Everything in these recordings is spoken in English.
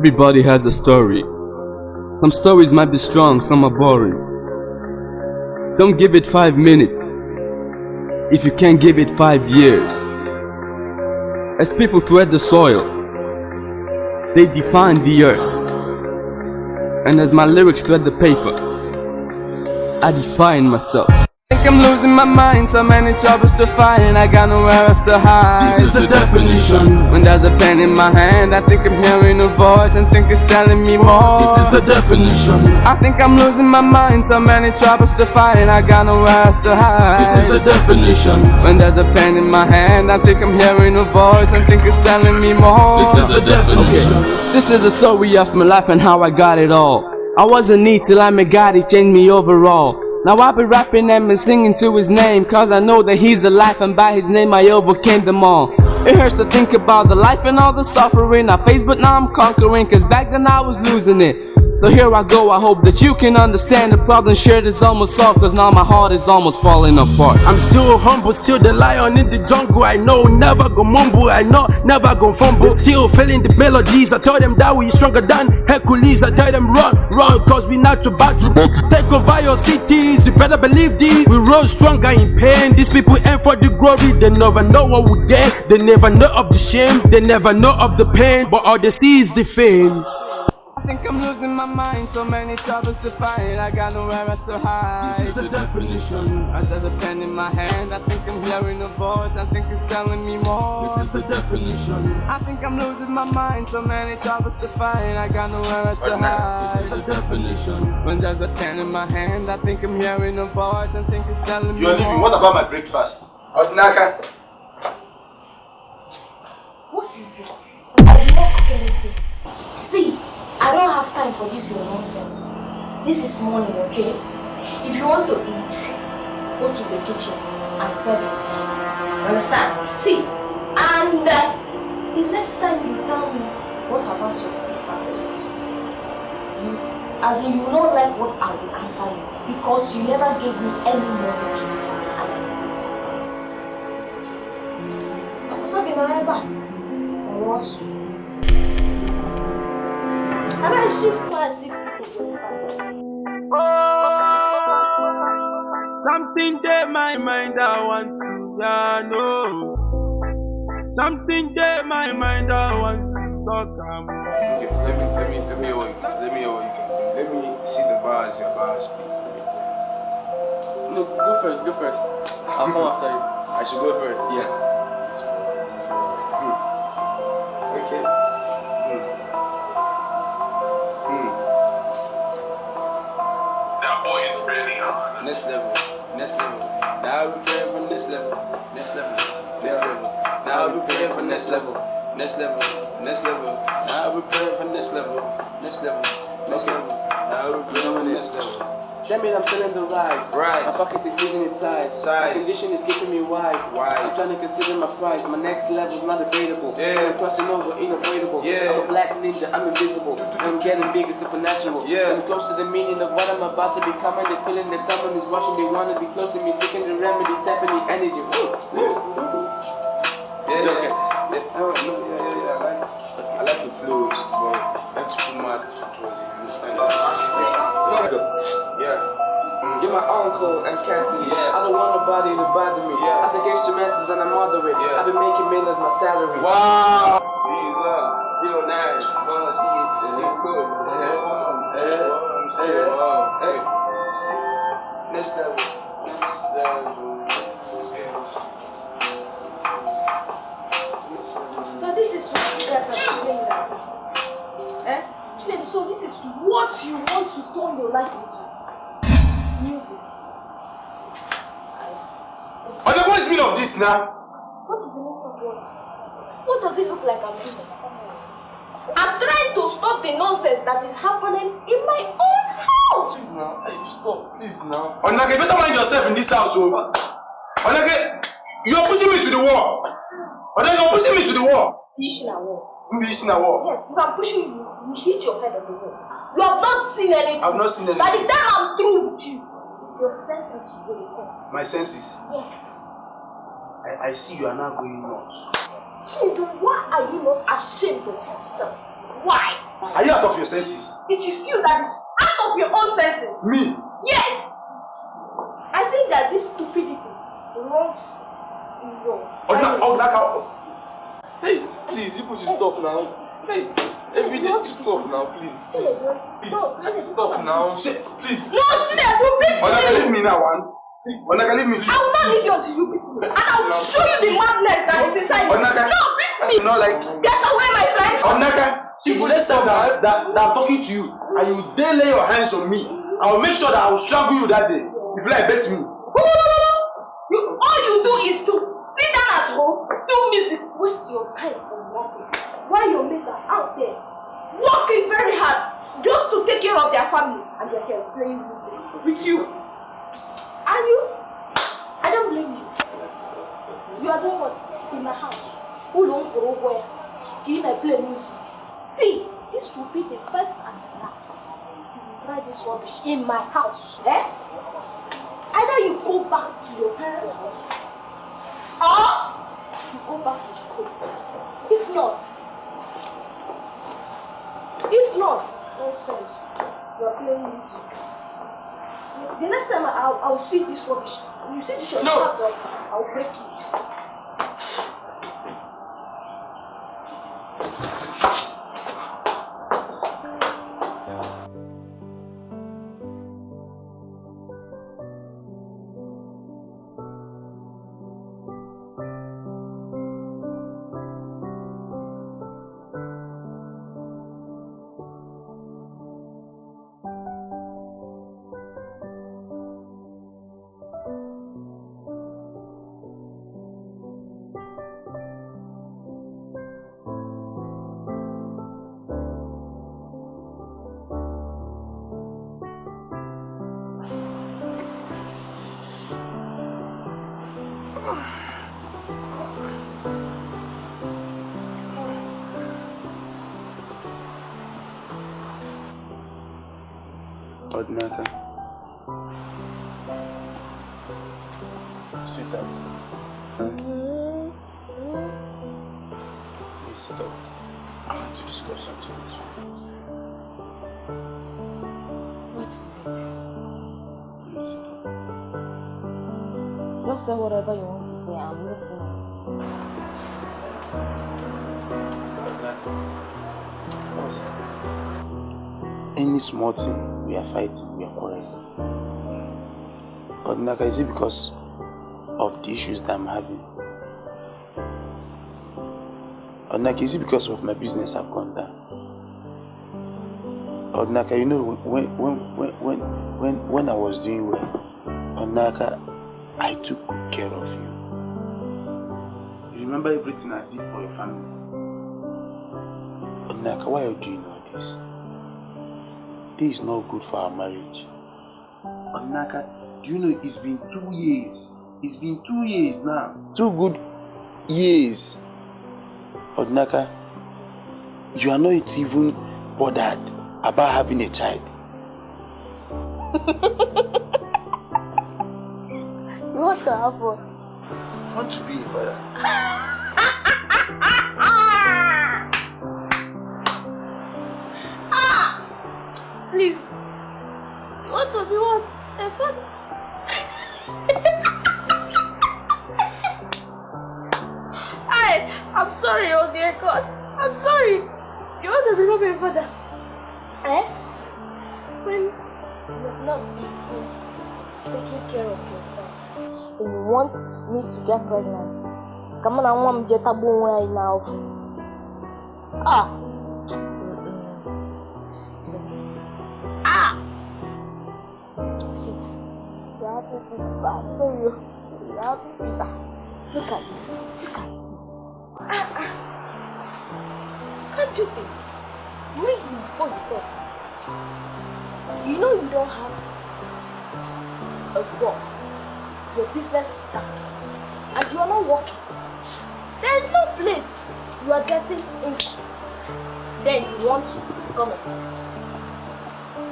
Everybody has a story. Some stories might be strong, some are boring. Don't give it 5 minutes if you can't give it 5 years. As people tread the soil, they define the earth. And as my lyrics tread the paper, I define myself. I think I'm losing my mind, so many troubles to find, I got nowhere else to hide. This is the definition. When there's a pen in my hand, I think I'm hearing a voice and think it's telling me more. This is the definition. I think I'm losing my mind, so many troubles to find, I got nowhere else to hide. This is the definition. When there's a pen in my hand, I think I'm hearing a voice and think it's telling me more. This is the definition. Okay. This is a story of my life and how I got it all. I wasn't neat till I met God, he changed me overall. Now I be rapping and been singing to his name, cause I know that he's alive and by his name I overcame them all. It hurts to think about the life and all the suffering I faced, but now I'm conquering, cause back then I was losing it. So here I go, I hope that you can understand the problem shared is almost solved, cause now my heart is almost falling apart. I'm still humble, still the lion in the jungle. I know never go mumble, I know never go fumble. Still feeling the melodies, I tell them that we stronger than Hercules. I tell them run, run, cause we not to battle. Take over your cities, you better believe this. We rose stronger in pain, these people aim for the glory. They never know what we get, they never know of the shame, they never know of the pain, but all they see is the fame. I think I'm losing my mind, so many troubles to find, I got nowhere else to hide. This is the definition. I got a pen in my hand, I think I'm hearing a voice, I think it's telling me more. This is the definition. I think I'm losing my mind, so many troubles to find, I got nowhere else to hide. This is the definition. When there's a pen in my hand, I think I'm hearing a voice, I think it's telling me You're leaving, more. what about my breakfast? Odinaka. What is it? I will not cook anything. See, I don't have time for this your nonsense. This is morning, okay? If you want to eat, go to the kitchen and serve yourself. Understand? See, and the next time you tell me what about your breakfast, as in you don't like what I will answer you, because you never gave me any more. So can I buy? I want you. And I shift my zip to just Something there my mind I want to know. Something there my mind I want to talk about. Okay, let me see the bars your bars speak. Look, go first. I'll come after you. I should go first. Yeah. Okay. That boy is really hot. Next level. Now we prepare for next level. Now we prepare for next level. Now we prepare for next level. Now we prepare for next level. That means I'm feeling the rise. My pocket's increasing in size. My condition is keeping me wise. I'm trying to consider my price. My next level's not debatable. I'm crossing over, unavoidable. I'm a black ninja, I'm invisible. I'm getting bigger, supernatural. I'm close to the meaning of what I'm about to become. And the feeling that someone is watching, they want to be close to me, seeking the remedy, tapping the energy. I like the flows, but that's too much. You understand? You're my uncle and Cassidy. I don't want nobody to bother me. I take instrumentals and I'm moderate. I've been making millions my salary. Wow! These are real nice. Wanna see it? Still good. Still warm. Next level. So this is what you guys are feeling now. Chinedu, so this is what you want to turn your life into. Music. Odinaka, what is the meaning of this now? What is the meaning of what? What does it look like I'm doing? I'm trying to stop the nonsense that is happening in my own house. Please now, stop. Please now. Odinaka, you better mind yourself in this house, oh. Odinaka, you are pushing me to the wall. Odinaka, you are pushing me to the wall. Pushing a wall. Pushing a wall. Yes, if I'm pushing you, you hit your head on the wall. You have not seen anything. I've not seen anything. By the time I'm through with you, your senses will come. My senses. Yes. I see you are now going nuts. Chinedu, why are you not ashamed of yourself? Why? Are you out of your senses? It is you that is out of your own senses. Me? Yes! I think that this stupidity runs in your... Odinaka. Hey, please, you put your stop now. Hey, every day you stop now, please. Please, stop now. Please. No, Chinedu, please. Odinaka, leave me now, man. Odinaka, leave me. I will not leave you until you beat me. And I will show you the madness that is inside you. Odinaka. No, beat me. Not like... Get away, my friend. Odinaka, see, the next time that I'm talking to you, and you dare lay your hands on me, I will make sure that I will strangle you that day. If you like, bet me. All you do is to sit down at home, do music, waste your time on nothing. While your mates are out there, working very hard just to take care of their family, and they're here playing music with you. And you? I don't blame you. You are doing what? In my house. Who don't go where? He may play music. See, this will be the first and the last. You will try this rubbish in my house. Eh? Either you go back to your parents' house or you go back to school. If not, nonsense. You are playing music. The next time I'll see this rubbish. You see this rubbish, I'll break it. Odinaka. Sweetheart. Please sit up. I want to discuss something with you. What is it? Please sit up. Just say whatever you want to say. I'm listening. Odinaka. What is that? Any small thing, we are fighting, we are quarreling. Odinaka, is it because of the issues that I'm having? Odinaka, is it because of my business have gone down? Odinaka, you know, when I was doing well, Odinaka, I took good care of you. You remember everything I did for your family? Odinaka, why are you doing all this? This is not good for our marriage. Odinaka, do you know it's been 2 years? It's been 2 years now. 2 good years. Odinaka, you are not even bothered about having a child. You want to have one? I want to be a father. Please. You want to be what? A father? I'm sorry, oh dear God. I'm sorry. You want to become a father? Eh? When you're not even taking care of yourself, and you want me to get pregnant, come on, I want to get a bone right now. Ah. I'm sorry. You have fever. Look at this. Look at you. Can't you think? Reason before you talk. You know you don't have a work. Your business is down. And you are not working. There is no place you are getting income. Then you want to come on.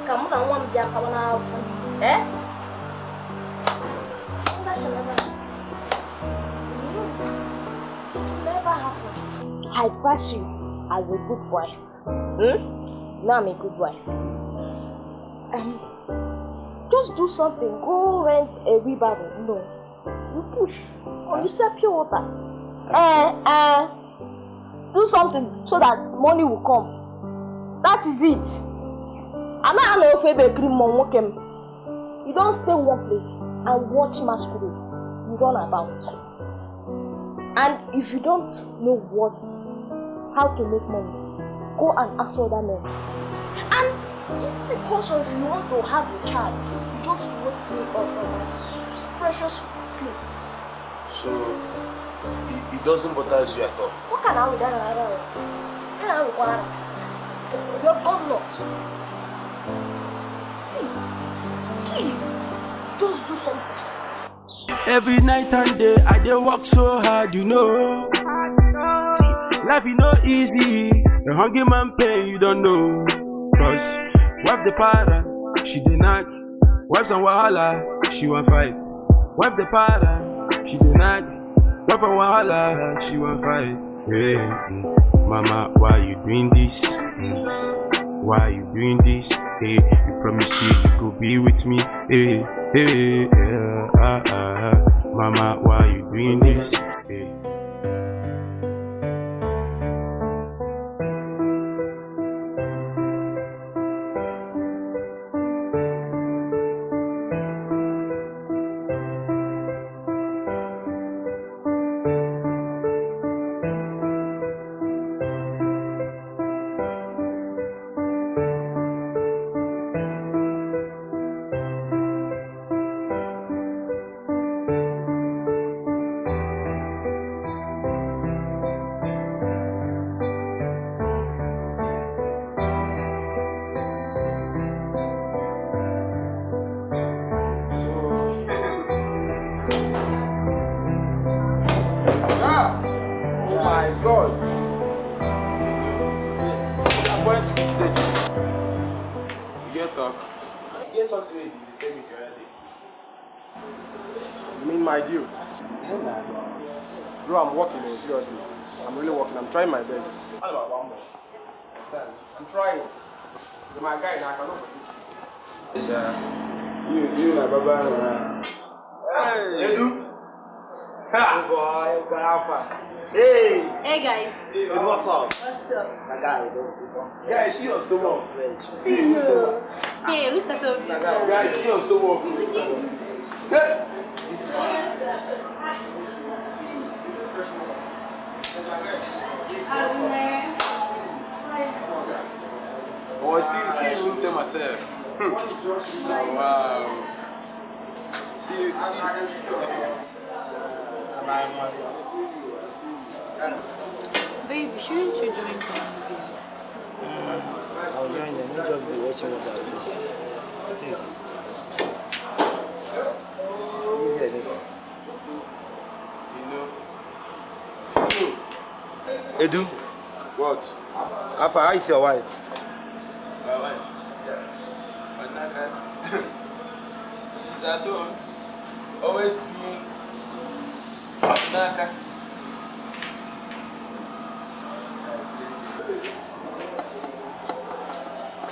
Come on, I want to be a come on out. Eh? That shall never happen. It will never happen. I advise you as a good wife. Now I'm a good wife. Just do something. Go rent a wheelbarrow. No. You push. Or you sell pure water. Do something so that money will come. That is it. And I know if you don't stay one place and watch masquerade. You run about. And if you don't know how to make money, go and ask other men. And it's because of you want to have a child, you just wake me up from precious sleep. So, it doesn't bother you at all? What can I do? You've got not. See, please, just do something. Every night and day, I dey work so hard, you know. See, life is not easy. A hungry man pain, you don't know. Cause, wife the para, she dey knock. Wife and wahala, she want fight. Wife the para, she dey knock. Wife and wahala, she want fight. Hey, mama, why you doing this? Why you doing this? Hey, you promised you could be with me. Hey, hey, mama, why you doing this? Hey. Bro, I'm working, seriously. I'm really working. I'm trying my best. I'm trying. You're my guy now, I cannot proceed. Yes, sir. You, my baba. Hey, Edu. Ha! Boy, Alpha. Hey. Hey guys. Hey, what's up? What's up? My guy, guys, see your stomach. See you. Hey, look at the Guys, see your stomach. Oh, see, you look at myself. Oh, wow. See. Baby, shouldn't you join them again? I'll join them. You just be watching what I do. Edu. What? Alpha, how is your wife? My wife? Odinaka. She's at home. Always being Odinaka.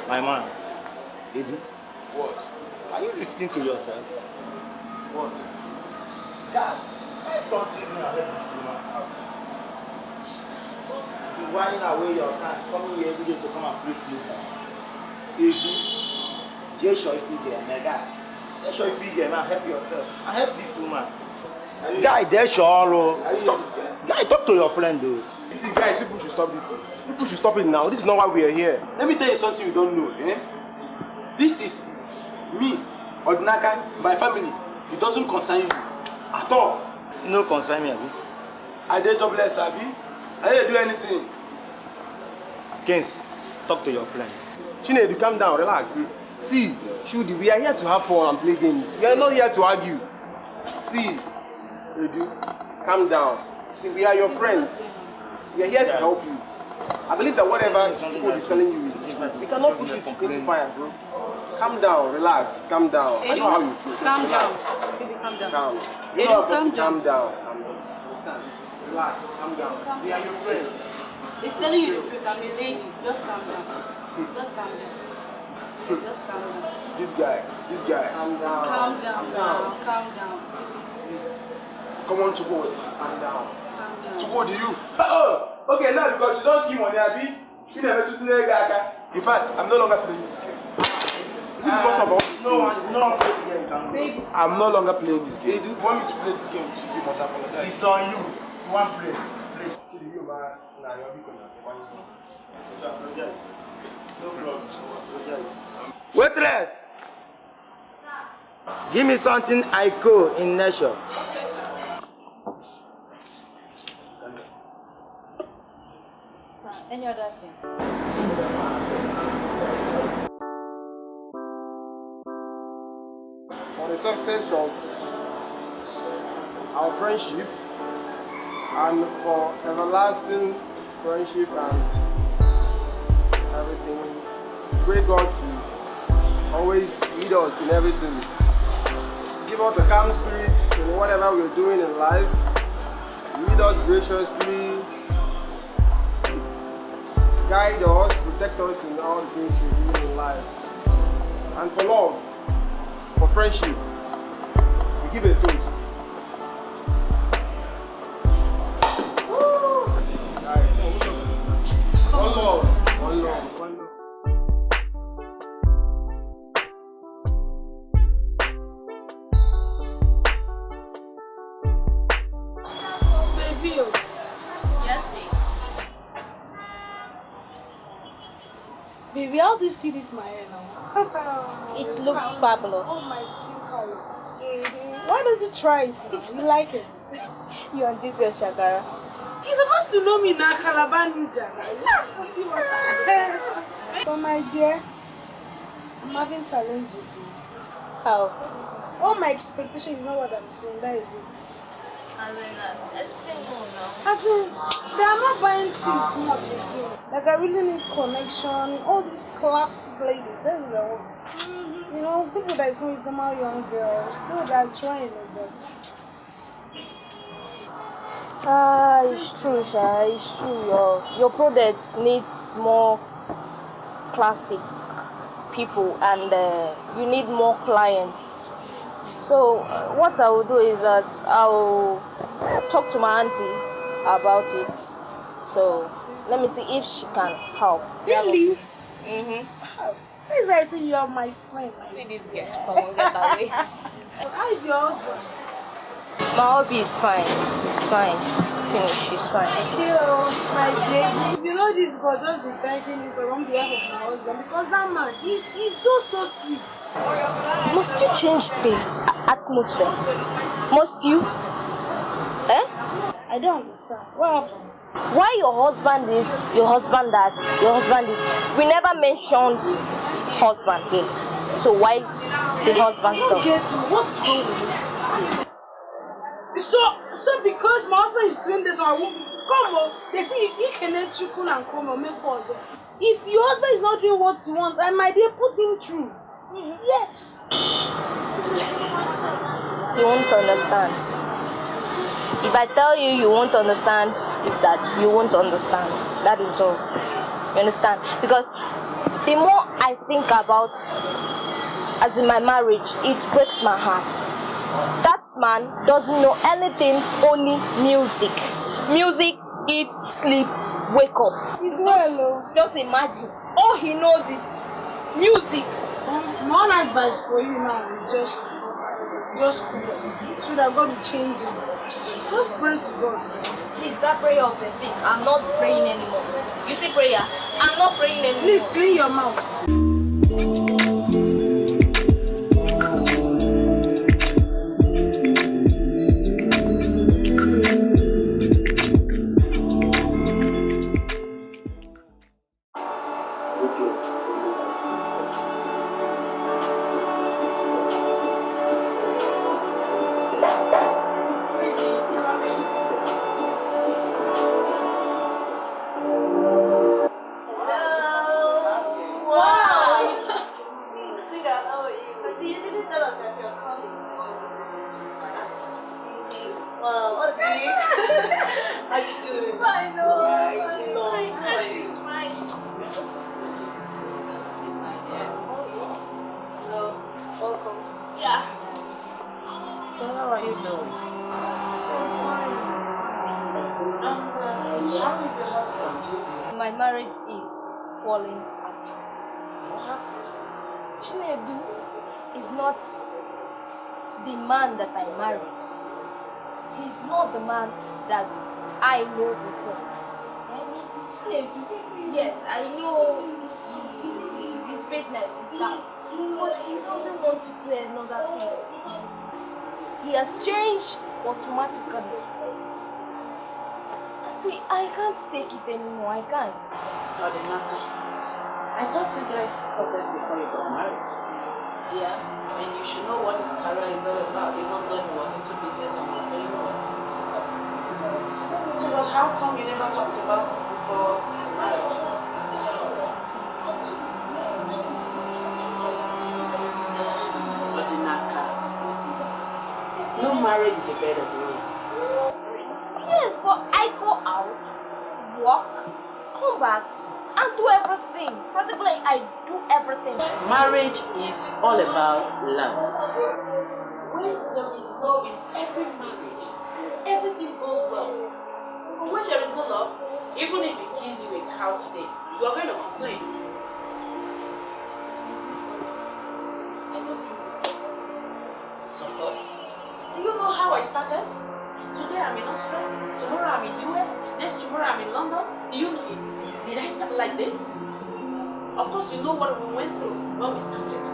My man. Edu. What? Are you listening to yourself? What? God, why something you have this woman out? You whining away your time, coming here every day to come and play flute. Edu. Just show if you get my guy. Just show if you get man, help yourself. And help this woman. Guy, there's your Guy, talk to your friend though. See, guys, people should stop this thing. People should stop it now. This is not why we are here. Let me tell you something you don't know, eh? This is me, Odinaka, my family. It doesn't concern you at all. No concern me, Abi. I did jobless, Abi. I didn't do anything. Kings, talk to your friend. Chinedu, calm down, relax. See, Shudi, we are here to have fun and play games. We are not here to argue. See, Edu, calm down. See, we are your friends. We are here to help you. I believe that whatever Shudi is telling you is true. We cannot push you into fire, bro. Calm down, relax, calm down. I know how you feel. Calm down. Relax. Baby, calm down. Calm. You know how to calm down. Understand? Relax, calm down. We are your friends. It's telling you the truth. I'm a lady. Just calm down. Just calm down. Just calm down. This guy. Calm down. Calm down now. Calm down. Come on to God. Calm down. Calm down. To God, you. Oh, okay, now because you don't see money, Abi. You never to see the guy. In fact, I'm no longer playing this game. Is it because of all these things? No one play the game, can Baby. I'm no longer playing this game. If you want me to play this game, you must apologize. It's on you. One play. Play. You man, nah, you're big on You apologize. No problem. Apologize. Waitress! Give me something I go in nature. Sir, any other thing? For the success of our friendship and for everlasting friendship and everything, pray God to always lead us in everything. Give us a calm spirit in whatever we're doing in life. Lead us graciously. Guide us, protect us in all the things we do in life. And for love, for friendship, we give a toast. One love, one love, one love. Baby, Yes, babe. baby, how do you see this my hair now? It looks fabulous. Oh, my skin color. Why don't you try it now? You like it? You and this your shakara. You're supposed to know me now, Calabar Ninja. Yeah, see what I But my dear, I'm having challenges. How? All my expectation is not what I'm saying, that is it. As in, explain more now. As in, they are not buying things too much again. Like, I really need connection, all these classic ladies, that's what I want. You know, people that is always normal young girls, people that are trying, but It's true, Sha. It's true. Your product needs more classic people, and you need more clients. So what I will do is that I'll talk to my auntie about it. So let me see if she can help. really? Mm-hmm. This is why I say you are my friend. See this girl. Come on, get that way. How is your husband? My hobby is fine. It's fine. Finish. It's fine. Hello, my baby. If you know this, God, just be thanking him on behalf of my husband, because that man, he's so sweet. Must you change the atmosphere? Must you? Eh? I don't understand. What happened? Why your husband is, your husband that, your husband is. We never mentioned husband here. So why the husband I don't stuff? get you. What's wrong with you? So because my husband is doing this, I won't come on. They say he can let you come and come on, make pause. If your husband is not doing what you want, I might put him through. Yes. You won't understand. If I tell you you won't understand, it's that you won't understand. That is all. You understand? Because the more I think about, as in my marriage, it breaks my heart. That man doesn't know anything, only music. Music, eat, sleep, wake up. It's well, Just imagine. All he knows is music. my own advice for you now is just pray. So that God will change you. Just pray to God. Please, that prayer of a thing. I'm not praying anymore. You see prayer? I'm not praying anymore. Please clean your mouth. my marriage is falling apart. Chinedu is not the man that I married. He's not the man that I know before. Chinedu, yes, I know his business is down, but he doesn't want to do another thing. He has changed automatically. Auntie, I can't take it anymore. I can't. Odinaka, I thought you guys covered before you got married. Yeah, and you should know what his career is all about, even though he was into business and was doing well. So, but how come you never talked about it before marriage? Odinaka, no marriage is a bed of roses. Yes, but I go out, walk, come back, and do everything. Practically, I do everything. Marriage is all about love. When there is love in every marriage, everything goes well. But when there is no love, even if he gives you a cow today, you are going to complain. Suppose. Do you know how I started? Today I'm in Australia, tomorrow I'm in US, next tomorrow I'm in London. Did I start like this? Of course, you know what we went through when we started.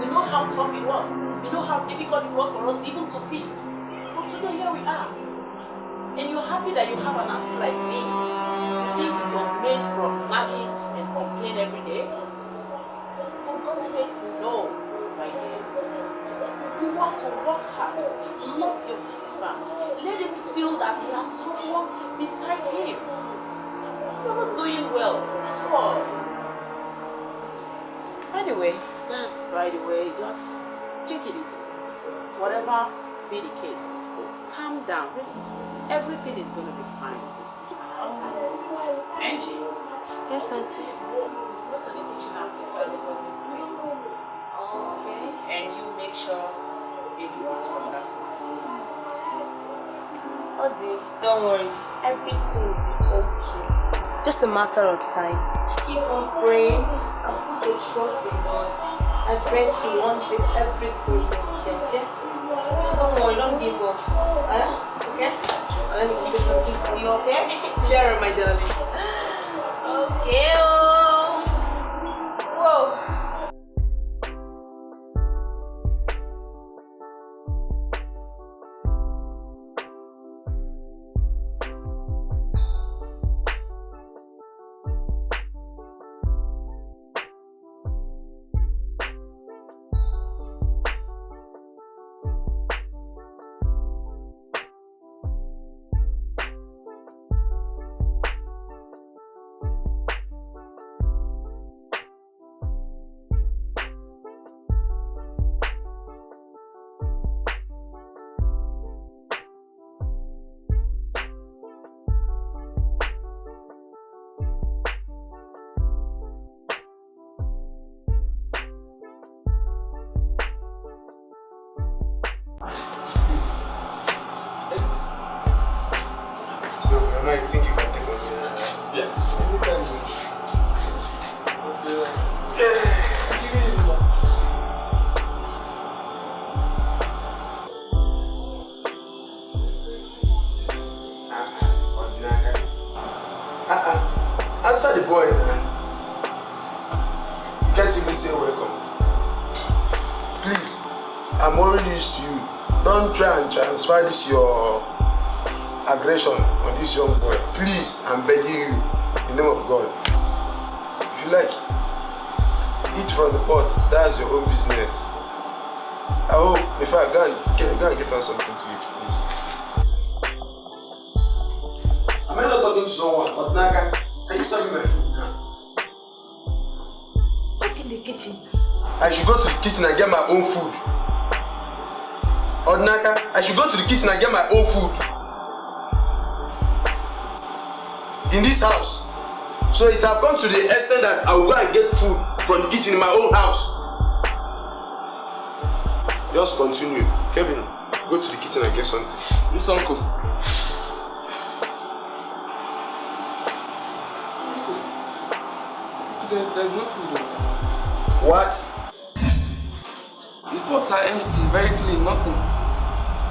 You know how tough it was. You know how difficult it was for us even to feed. But today here we are. And you're happy that you have an auntie like me. You think it was made from nagging and complain every day? For God's sake, no, my dear. You have to work hard, love your husband, let him feel that he has someone beside him. You're not doing well at all. Anyway, that's by the way, just take it easy. Whatever be the case, calm down. Everything is going to be fine. Angie? Yes, Auntie. Go to the kitchen and fix all this something to take. Okay? And you make sure baby eats from that food. Odi, don't worry. Everything will be okay. Just a matter of time. Keep on praying and put your trust in God. I bet you one day everything will be okay? Don't worry, don't give up. Okay? Let me do something for you, okay? Share, my darling. Okay, oh. Whoa. I think you can take us. Yes. Answer the boy now. You can't even say welcome. Please, I'm already used to you. Don't try and transfer this your aggression on this young boy. Please, I'm begging you, in the name of God. If you like, eat from the pot. That's your own business. I hope, if I go and get us something to eat, please. Am I not talking to someone? Odinaka, are you serving my food now? Talk in the kitchen. I should go to the kitchen and get my own food. Odinaka, I should go to the kitchen and get my own food. In this house. So it has come to the extent that I will go and get food from the kitchen in my own house. Just continue. Kevin, go to the kitchen and get something. Yes, uncle. there's no food. What? The pots are empty, very clean, nothing.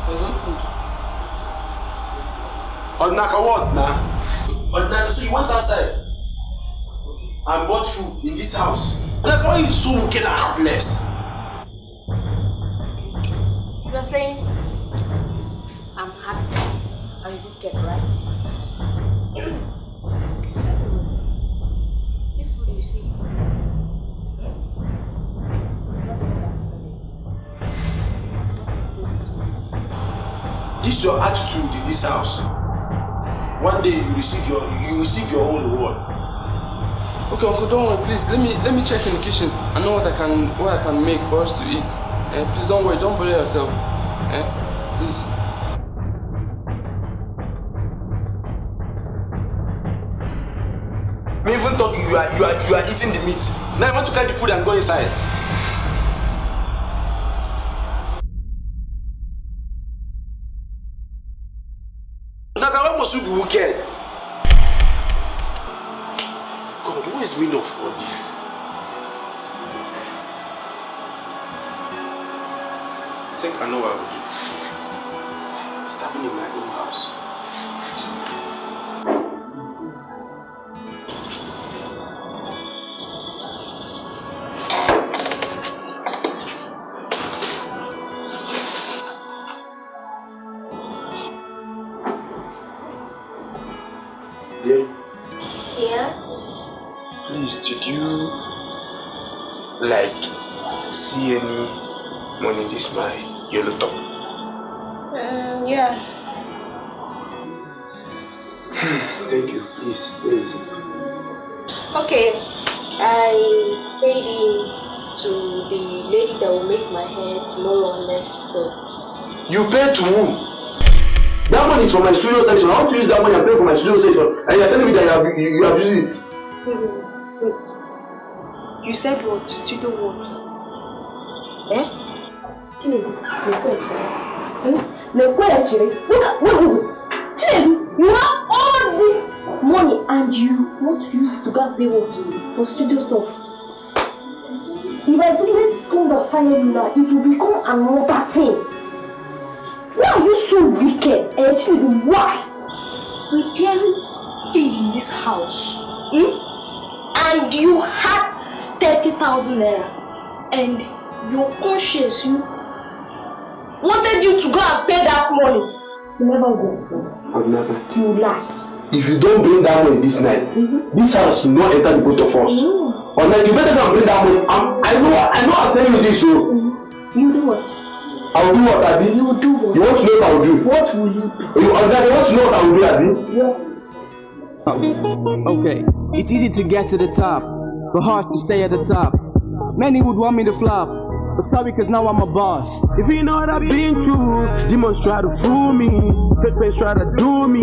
There's no food. Odinaka, what now? Odinaka, so you went outside and bought food in this house? Odinaka, why are you so wicked and heartless? You are saying I'm heartless and wicked, right? This food you see. This is your attitude in this house. One day you receive your own reward. Okay, uncle, don't worry, please. Let me check in the kitchen. I know what I can make for us to eat. Please don't worry, don't bother yourself. Please. Me even thought you are eating the meat. Now I want to carry the food and go inside. Odinaka, why must you be wicked? God, what is meaning of all this? I think I know what I will do. It's happening in my own house. Dear, Yes. please, did you see any money in this my yellow top? Yeah. Thank you. Please, where is it? Okay. I paid in to the lady that will make my hair tomorrow or next, so. You paid to who? That money is for my studio section. I want to use that money and pay for my studio section. And you're telling me that you have used it. Wait. You said what? Studio what? Chinedu, look at Chinedu, you have all this money and you want to use it to go and pay what for studio stuff. If I say let's come to fire you now, it will become another thing. Why are you so wicked? Chinedu, why? Preparing feed in this house. And you had 30,000 naira and your conscience, you wanted you to go and pay that money. You never go for it. Odinaka, you lie. if you don't bring that money this night, this house will not enter the both of us. Odinaka, you better go and bring that money. I know I'll tell you this. So. You do what? I'll do what, Abi? You do what? You want to know what I will do? What will you do? Odinaka, you want to know what I will do, Abi? Yes. Okay, it's easy to get to the top, but hard to stay at the top. Many would want me to flop, but sorry cause now I'm a boss. If you know what I've been through, demons try to fool me, fake face try to do me,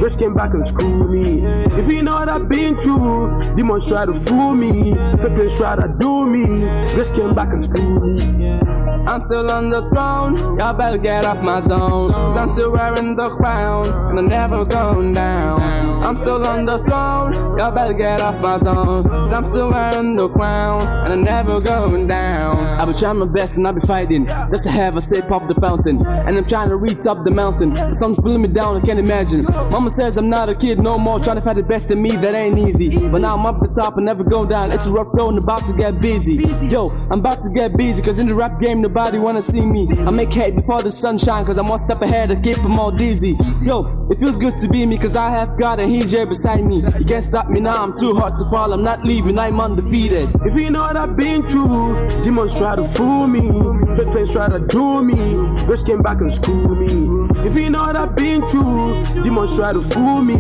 bitch came back and screw me. If you know what I've been through, demons try to fool me, fake face try to do me, bitch came back and screw me. I'm still on the throne, y'all better get off my zone. Cause I'm still wearing the crown, and I'm never going down. I'm still on the throne, y'all better get off my zone. Cause I'm still wearing the crown, and I'm never going down. I'll be trying my best and I'll be fighting, just to have a sip off the fountain. And I'm trying to reach up the mountain, but something's pulling me down, I can't imagine. Mama says I'm not a kid no more, trying to find the best in me, that ain't easy. But now I'm up the top and never go down, it's a rough road and about to get busy. Yo, I'm about to get busy, cause in the rap game nobody wanna see me. I make hate before the sunshine, cause I'm one step ahead and keep them all dizzy. Yo, it feels good to be me, cause I have God and He's here beside me. You can't stop me now, I'm too hard to fall, I'm not leaving, I'm undefeated. If you know what I've been through, demons try to fool me, fake face try to do me, bitch came back and screw me. If you know what I've been through, demons try to fool me,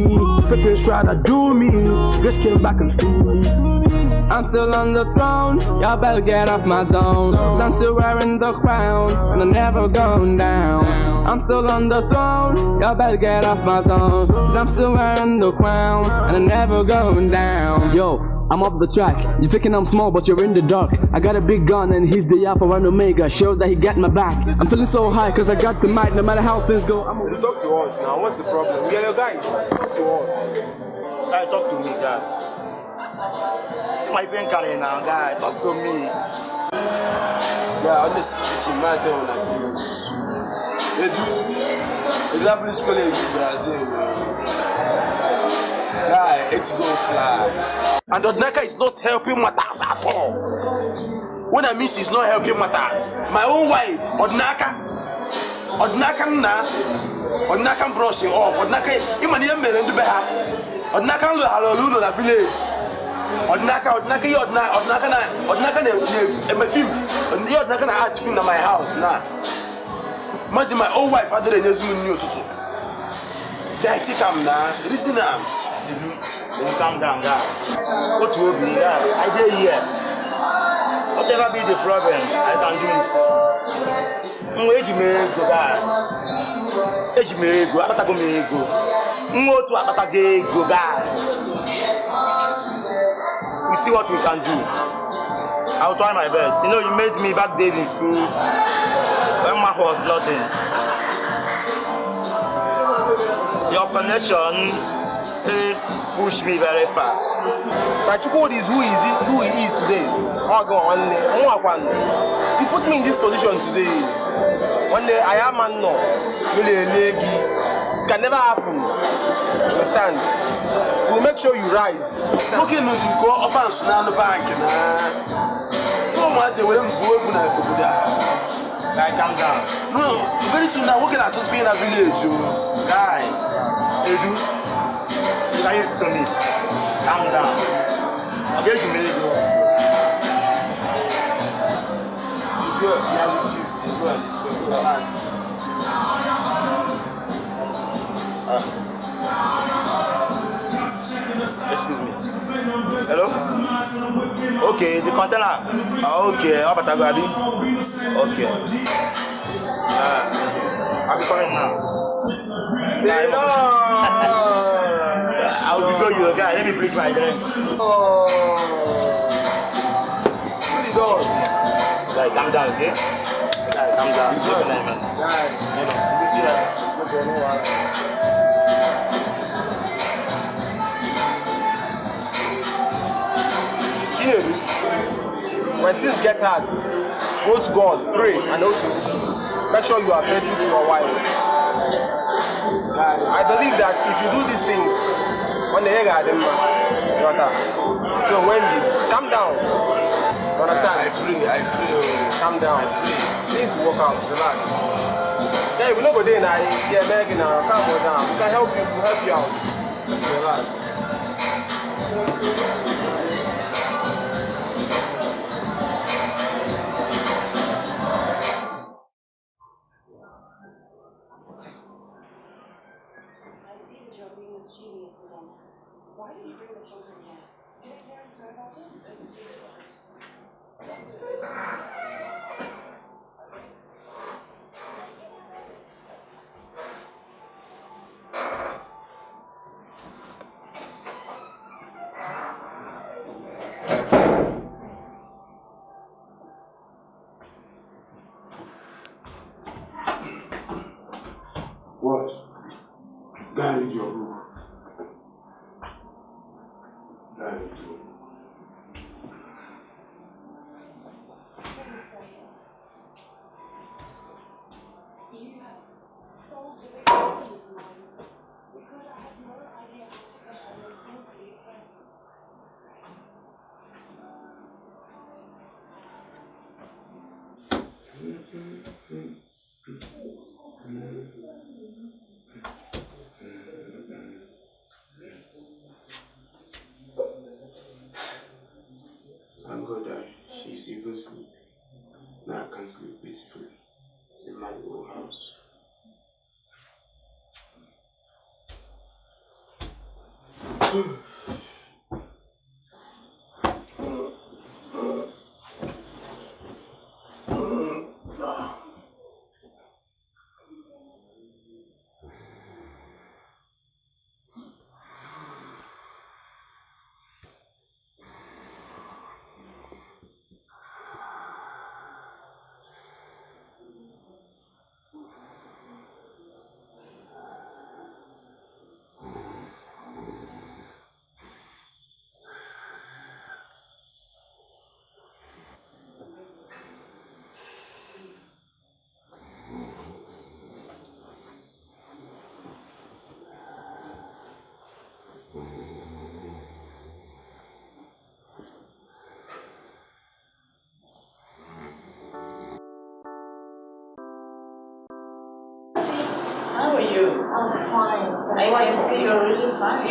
fake face try to do me, bitch came back and screw me. I'm still on the throne, y'all better get off my zone. Cause I'm still wearing the crown, and I'm never going down. I'm still on the throne, y'all better get off my zone. Cause I'm still wearing the crown, and I'm never going down. Yo, I'm off the track, you thinking I'm small but you're in the dark. I got a big gun and he's the Alpha and Omega, show that he got my back. I'm feeling so high cause I got the mic, no matter how things go. You talk to us now, what's the problem? We are your guys. Talk to us. Guy, talk to me, guy. My pen carry now, guy. Talk to me. Yeah, honestly speaking, my dad on they do. The Japanese college in Brazil. Guy, it's go flat. And Odinaka is not helping matters at all. When I mean she's not helping matters, my own wife, Odinaka na, Odinaka brush you off. Odinaka, you man, you men do better. Odinaka lo halo na village. Odinaka na my film. Odinaka na art film na my house na. Imagine my own wife, I didn't use me new to. They take am na, listen am. You calm down, guy. What will be, guy? I dare here. Whatever be the problem, I can do it. Where me go, guy? Where me go? Abata go me go. To abata go, guy. We see what we can do. I'll try my best. You know, you made me back days in school when my was nothing. Your connection push me very far. But Chukwu is who he is today. He put me in this position today. One day I am man no. It can never happen. Understand? We'll make sure you rise. Okay, no, you go up and stand the bank. No one say, well, go Guy, calm down. no, very soon now, we're going to be in a village. Guy, Edu. Listen to me. Calm down. I'll get you made go. It's good. Yeah, with you. It's good. It's good. Relax. Excuse me. Hello? Okay, the container. Okay, how about I go, Abi? Okay. I'll be coming now. I will go you, guy. Let me preach my drink. What is on? Guy, calm down, okay? Guy, calm down. It's okay, man. Guys, you see that? Okay, no water. Chinedu, when things get hard, go to God, pray, and also make sure you are faithful to your wife. I believe that if you do these things, on the egg, so Wendy, calm down. You understand? I pray. Calm down. Things will work out. Relax. Yeah, if we don't go there now, yeah, begging now, calm down. We can help you. We'll help you out. Just relax. What? Guy in your room. Guy in your room. Thank God that she's even sleeping. Now I can sleep peacefully in my own house. How are you? I'm fine. I can see you're really fine.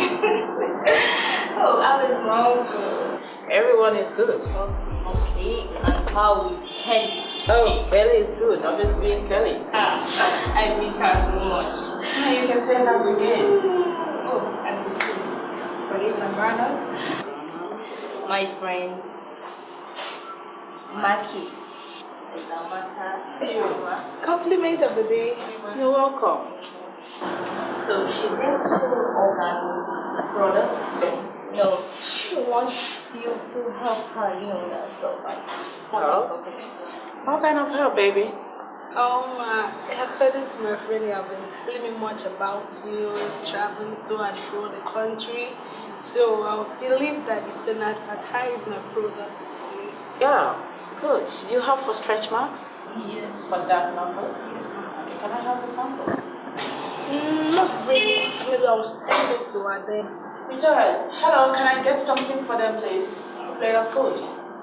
Oh, Alex, wrong. Good. Everyone is good. Okay, and how is Kelly? Oh, Kelly is good. Always being Kelly. I miss her so much. You can say that again. Oh, and please, forgive my manners. My friend, Maki. Compliment of the day. You're welcome. So she's into organic products. No, she wants you to help her, you know, that stuff. Like, What kind of help, baby? According to my friend, you have been telling me much about you traveling to and fro the country. So I believe that you can advertise my product for me. Yeah, good. You have for stretch marks? yes. For dark numbers? Yes, ma'am. Okay, can I have the samples? Not really. Maybe I will send it to her then. It's alright. Hello, can I get something for them, please? To plate of food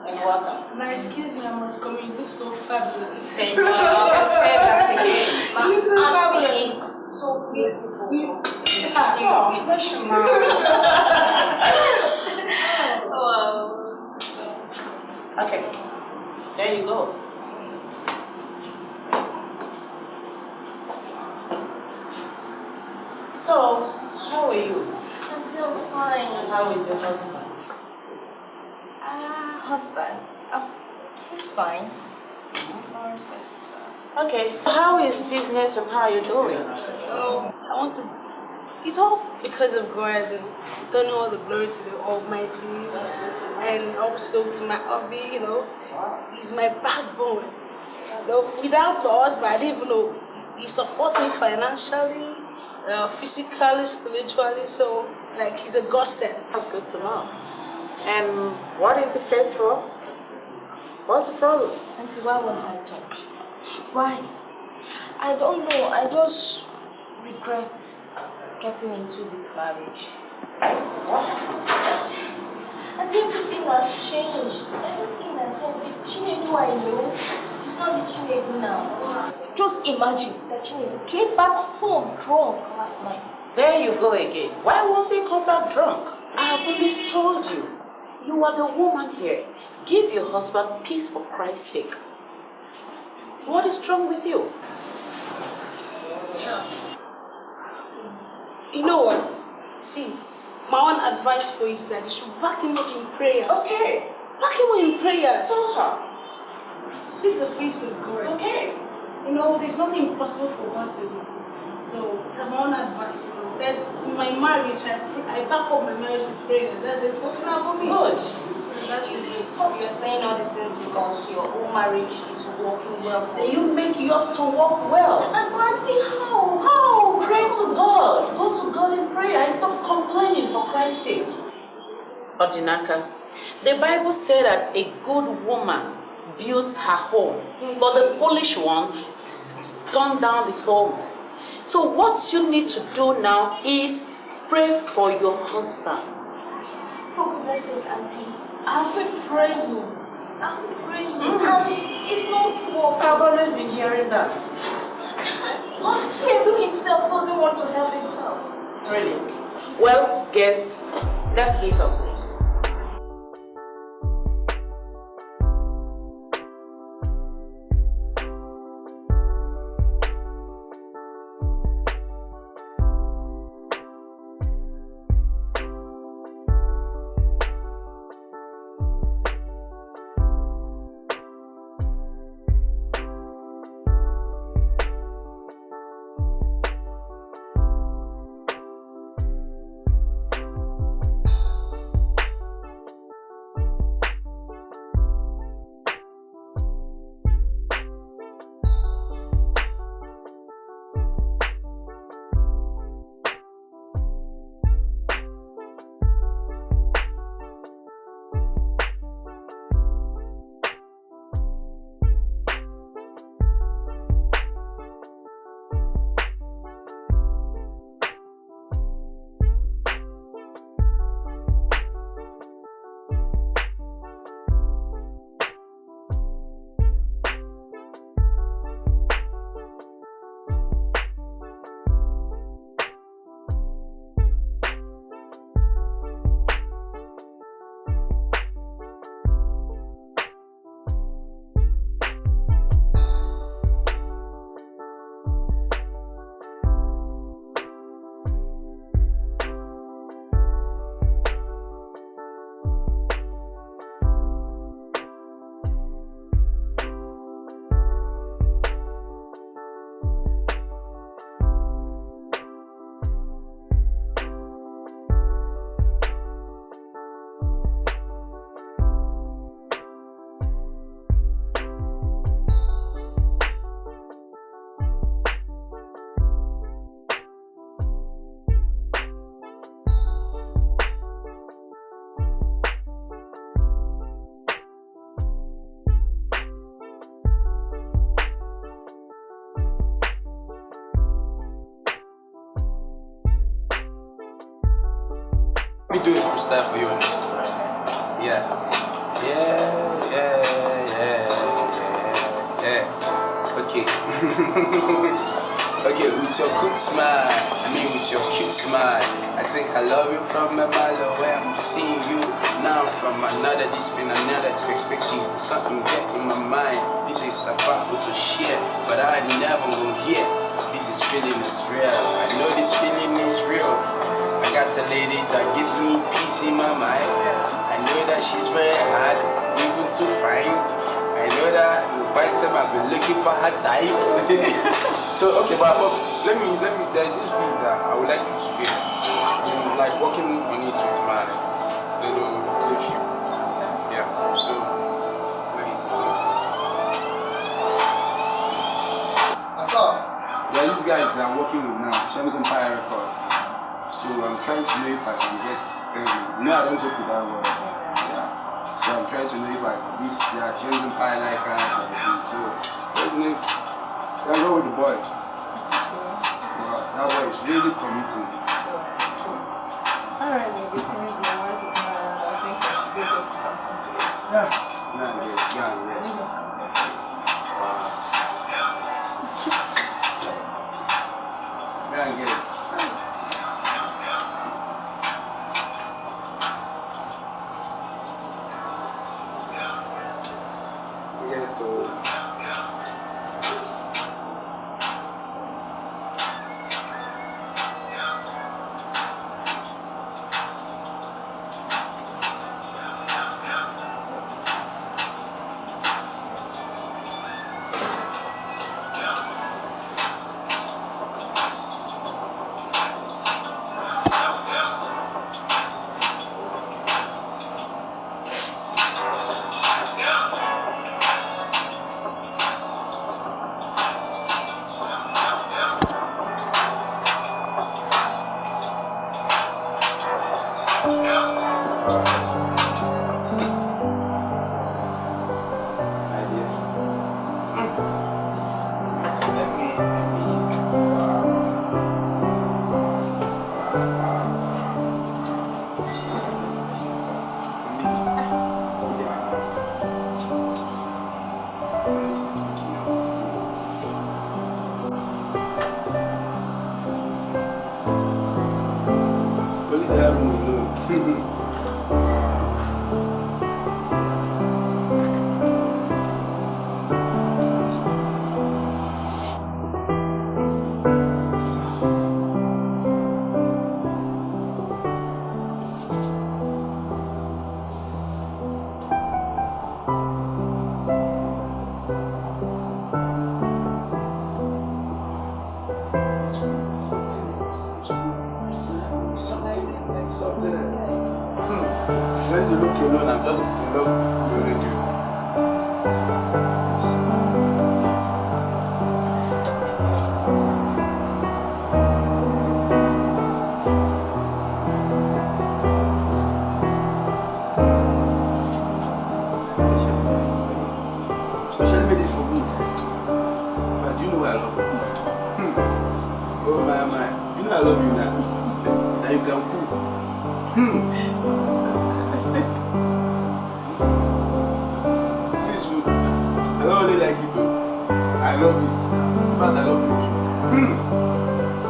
and water. Now, excuse me, I must come. You look so fabulous. Thank you. I'll say that again. You look so Auntie fabulous. is so beautiful. Okay, there you go. So, how are you? Auntie, I'm fine. And how is your husband? Husband. Oh, it's fine. Okay, how is business and how are you doing? I want to. It's all because of God, as in, don't all the glory to the Almighty, and also to my hubby. You know, he's my backbone. So without my husband, I didn't even know he supports me financially, physically, spiritually. So like he's a godsend. That's good to know. And what is the face for? What's the problem? Auntie, why won't I talk? Why? I don't know. I just regret getting into this marriage. What? And everything has changed. Everything has changed. The Chinedu I know is not the Chinedu now. Just imagine that Chinedu came back home drunk last night. There you go again. Why won't they come back drunk? I have always told you. You are the woman here. Give your husband peace for Christ's sake. What is wrong with you? You know what? See, my own advice for you is that you should back him up in prayers. Okay. Back him up in prayers. So her. Seek the face of God. Okay. You know, there's nothing impossible for God to do. So, that's my own advice. You know, there's in my marriage, I back up my marriage with prayer. There's working out for me. Good. That is it. You're saying all these things because your own marriage is working well for Then you. you make yours to work well. And Auntie, how? How? Pray to God. Go to God in prayer and stop complaining for Christ's sake. Odinaka, the Bible said that a good woman builds her home, but the foolish one turns down the home. So what you need to do now is pray for your husband. For goodness sake, Auntie, I've been praying. I've been praying. And it's not working. I've always been hearing that. Lord Chinedu himself doesn't want to help himself. Really? Well, guess, let's eat up this. Let me do a freestyle for you on this one. Yeah. Okay. Okay, with your good smile, with your cute smile, I think I love you from a mile away. I'm seeing you now from another discipline, another perspective. Something get in my mind. This is about to share, but I never will hear. This feeling is real. I know this feeling is real. I got the lady that gives me peace in my mind. I know that she's very hard, even to find. I know that you find them. I've been looking for her type. So okay, but let me. There's this beat that I would like you to get. Like working on it with my little nephew. Yeah. So please. What's up? Yeah, these guys that I'm working with now, Chyams Empire Record. So I'm trying to know if I can get. No, I don't joke with that word. Yeah. So I'm trying to know if they are Chyams Empire like us or anything. So let me go with the boy. That boy is really promising. Alright, maybe this means my wife I think I should go get something to eat. Yeah. When you look alone, I'm just in love with food already. Special made it for me. But you know I love you. Oh my. You know I love you now. That you can cook. See this food? I don't really like it though. I love it. In fact, I love you too.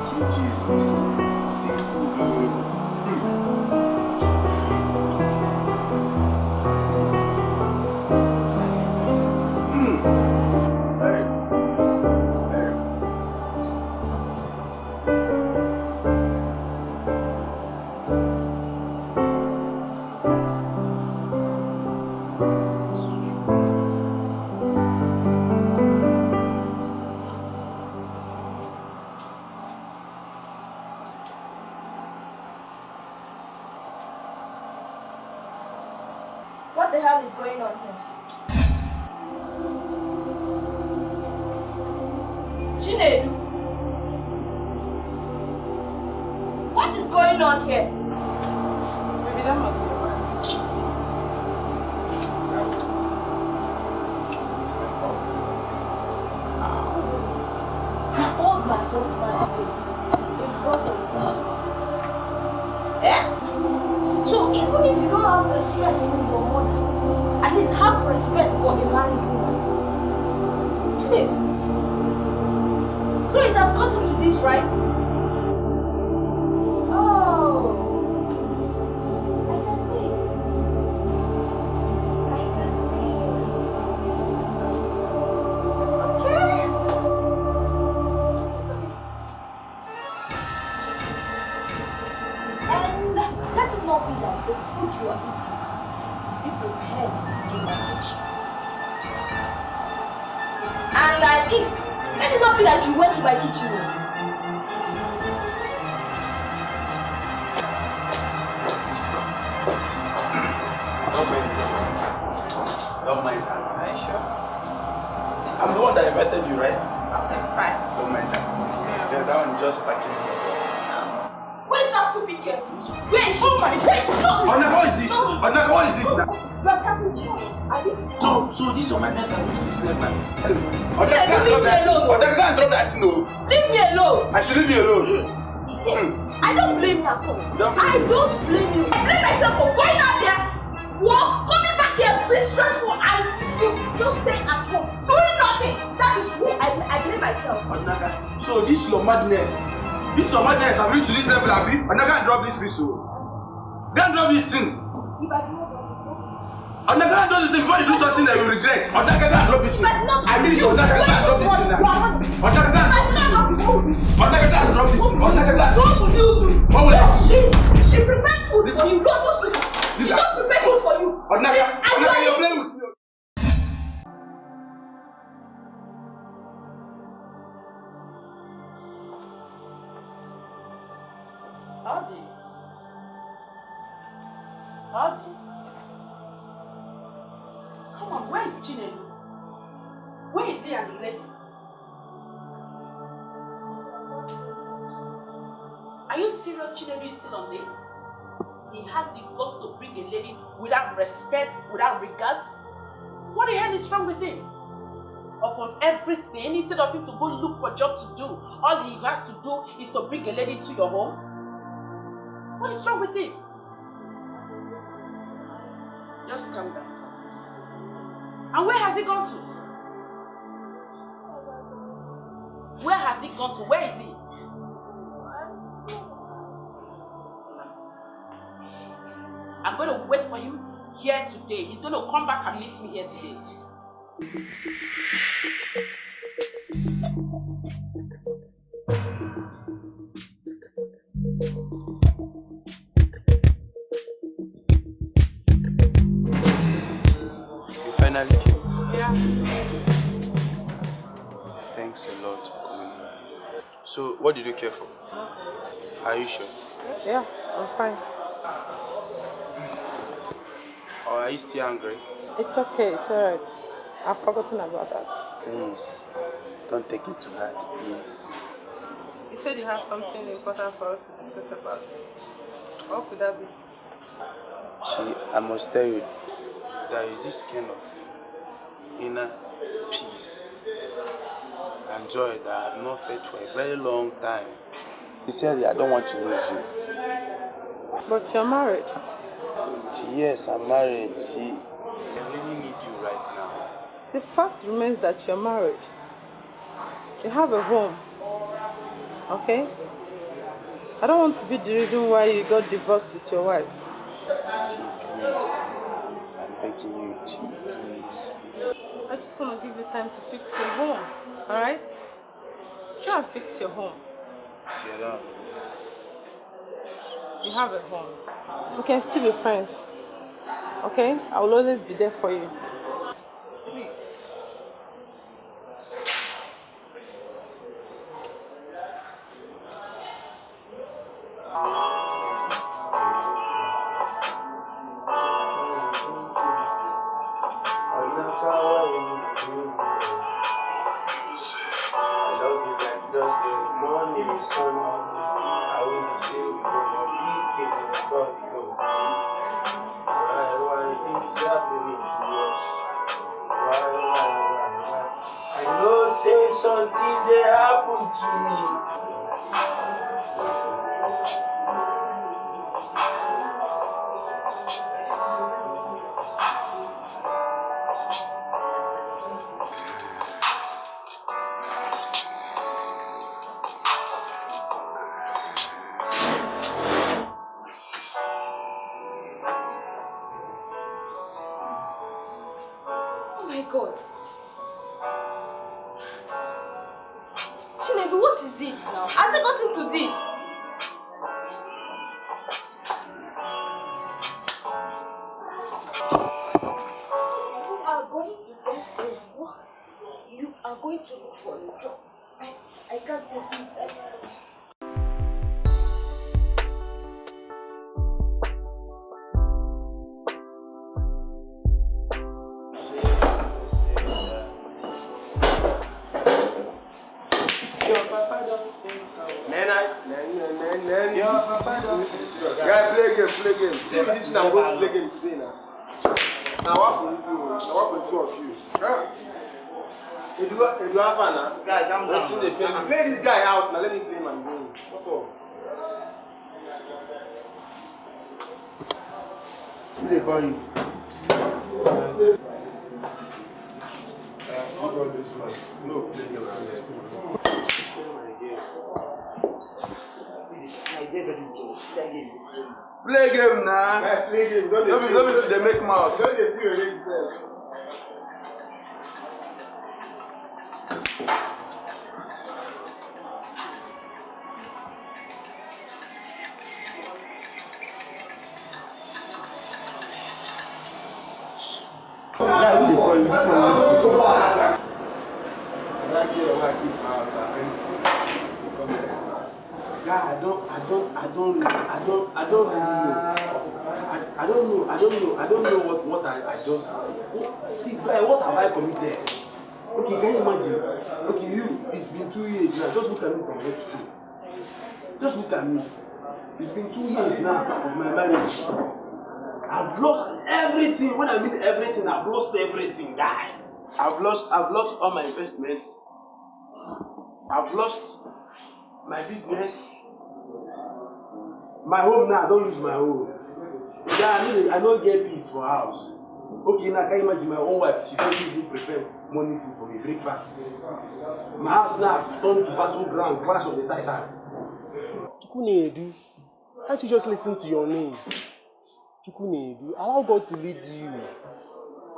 Sweet Jesus. Seafood. What the hell is going on here? Chinedu! What is going on here? Maybe that must be You called my husband in front of me. Eh? So even if you don't have respect for your mother, at least have respect for the married woman. Chinedu. So it has gotten to this, right? Oh. I can see. Okay. And let it not be that the food you are eating is being prepared in my kitchen. And I eat. Let it not be that you went to my kitchen. Don't mind this. Don't mind that. Are you sure? I'm the one that invited you, right? Okay, fine. Don't mind that. Yeah, that one just packing. Where's that stupid girl? Where is she? Oh my God! Odinaka, what is it? Odinaka, what is it now? You are shouting Jesus. Are you? So this your madness and this level now. Chinedu, leave me alone. Odinaka, can't drop that thing, no. Leave me alone. I should leave you alone. I don't blame you at all. I don't blame you. I blame myself for going out there, coming back here, being stressful, and you still staying at home, doing nothing. That is who I blame myself. Odinaka, so this is your madness. This is your madness. I'm ready to this level, Abi. Odinaka, can't drop this pistol. Can't drop this thing. If I do not Odinaka, can't drop this thing before you do something that you regret. Odinaka, can't drop this thing. I mean, Odinaka, can't drop this thing. Odinaka, can't drop this thing. Odinaka, can't drop this thing. Odinaka, can't. What will you do? What will I do? She prepared food for you. Don't just look. She just prepared food for you. Odinaka, you're playing with me. Odi. Come on, where is Chinedu? Where is he and the lady? Are you serious? Chinedu is still on this? He has the guts to bring a lady without respect, without regards. What the hell is wrong with him? Upon everything, instead of him to go look for a job to do, all he has to do is to bring a lady to your home. What is wrong with him? Just calm down. And where has he gone to? Where has he gone to? Where is he? I'm going to wait for him here today. He's going to come back and meet me here today. You finally came. Yeah. Thanks a lot for coming here. So, what did you care for? Are you sure? Yeah, I'm fine. Or are you still angry? It's okay, it's alright. I've forgotten about that. Please, don't take it to heart, please. You said you have something important for us to discuss about. What could that be? I must tell you, there is this kind of inner peace and joy that I have not felt for a very long time. Sincerely, I don't want to lose you. But you're married. Yes, I'm married. I really need you right now. The fact remains that you're married. You have a home. Okay? I don't want to be the reason why you got divorced with your wife. Please. I'm begging you, please. I just want to give you time to fix your home. Alright? Try and fix your home. See, I don't. You have a home. We can still be friends. Okay? I will always be there for you. Please. I know say something they happen to me. God. Chinedu, what is it now? Has it got into this? You are going to get a work. You are going to look for a job. I can't take this anymore. Guy, play game. Tell me this now, go play game today now. Now what for you? Two of you? If you have fun now, guy, come down. Play this guy out now. Let me play my game. What's up? Who they call you? No, play game. Play game now. Play game. Don't be to the make mouth. Don't they feel yourself? I don't know what I just see. Guy, what have I committed? Okay, can you imagine? Okay, it's been 2 years now. Just look at me from head to toe. Just look at me. It's been 2 years now of my marriage. I've lost everything. When I mean everything, I've lost everything, guy. I've lost all my investments. I've lost my business. My home now, I don't lose my home. Yeah, I don't get peace for house. Okay, now can you imagine my own wife? She doesn't even prepare morning food for me, breakfast. My house now I've turned to battleground, Clash of the Titans. Chinedu, can't you just listen to your name? Chinedu, allow God to lead you.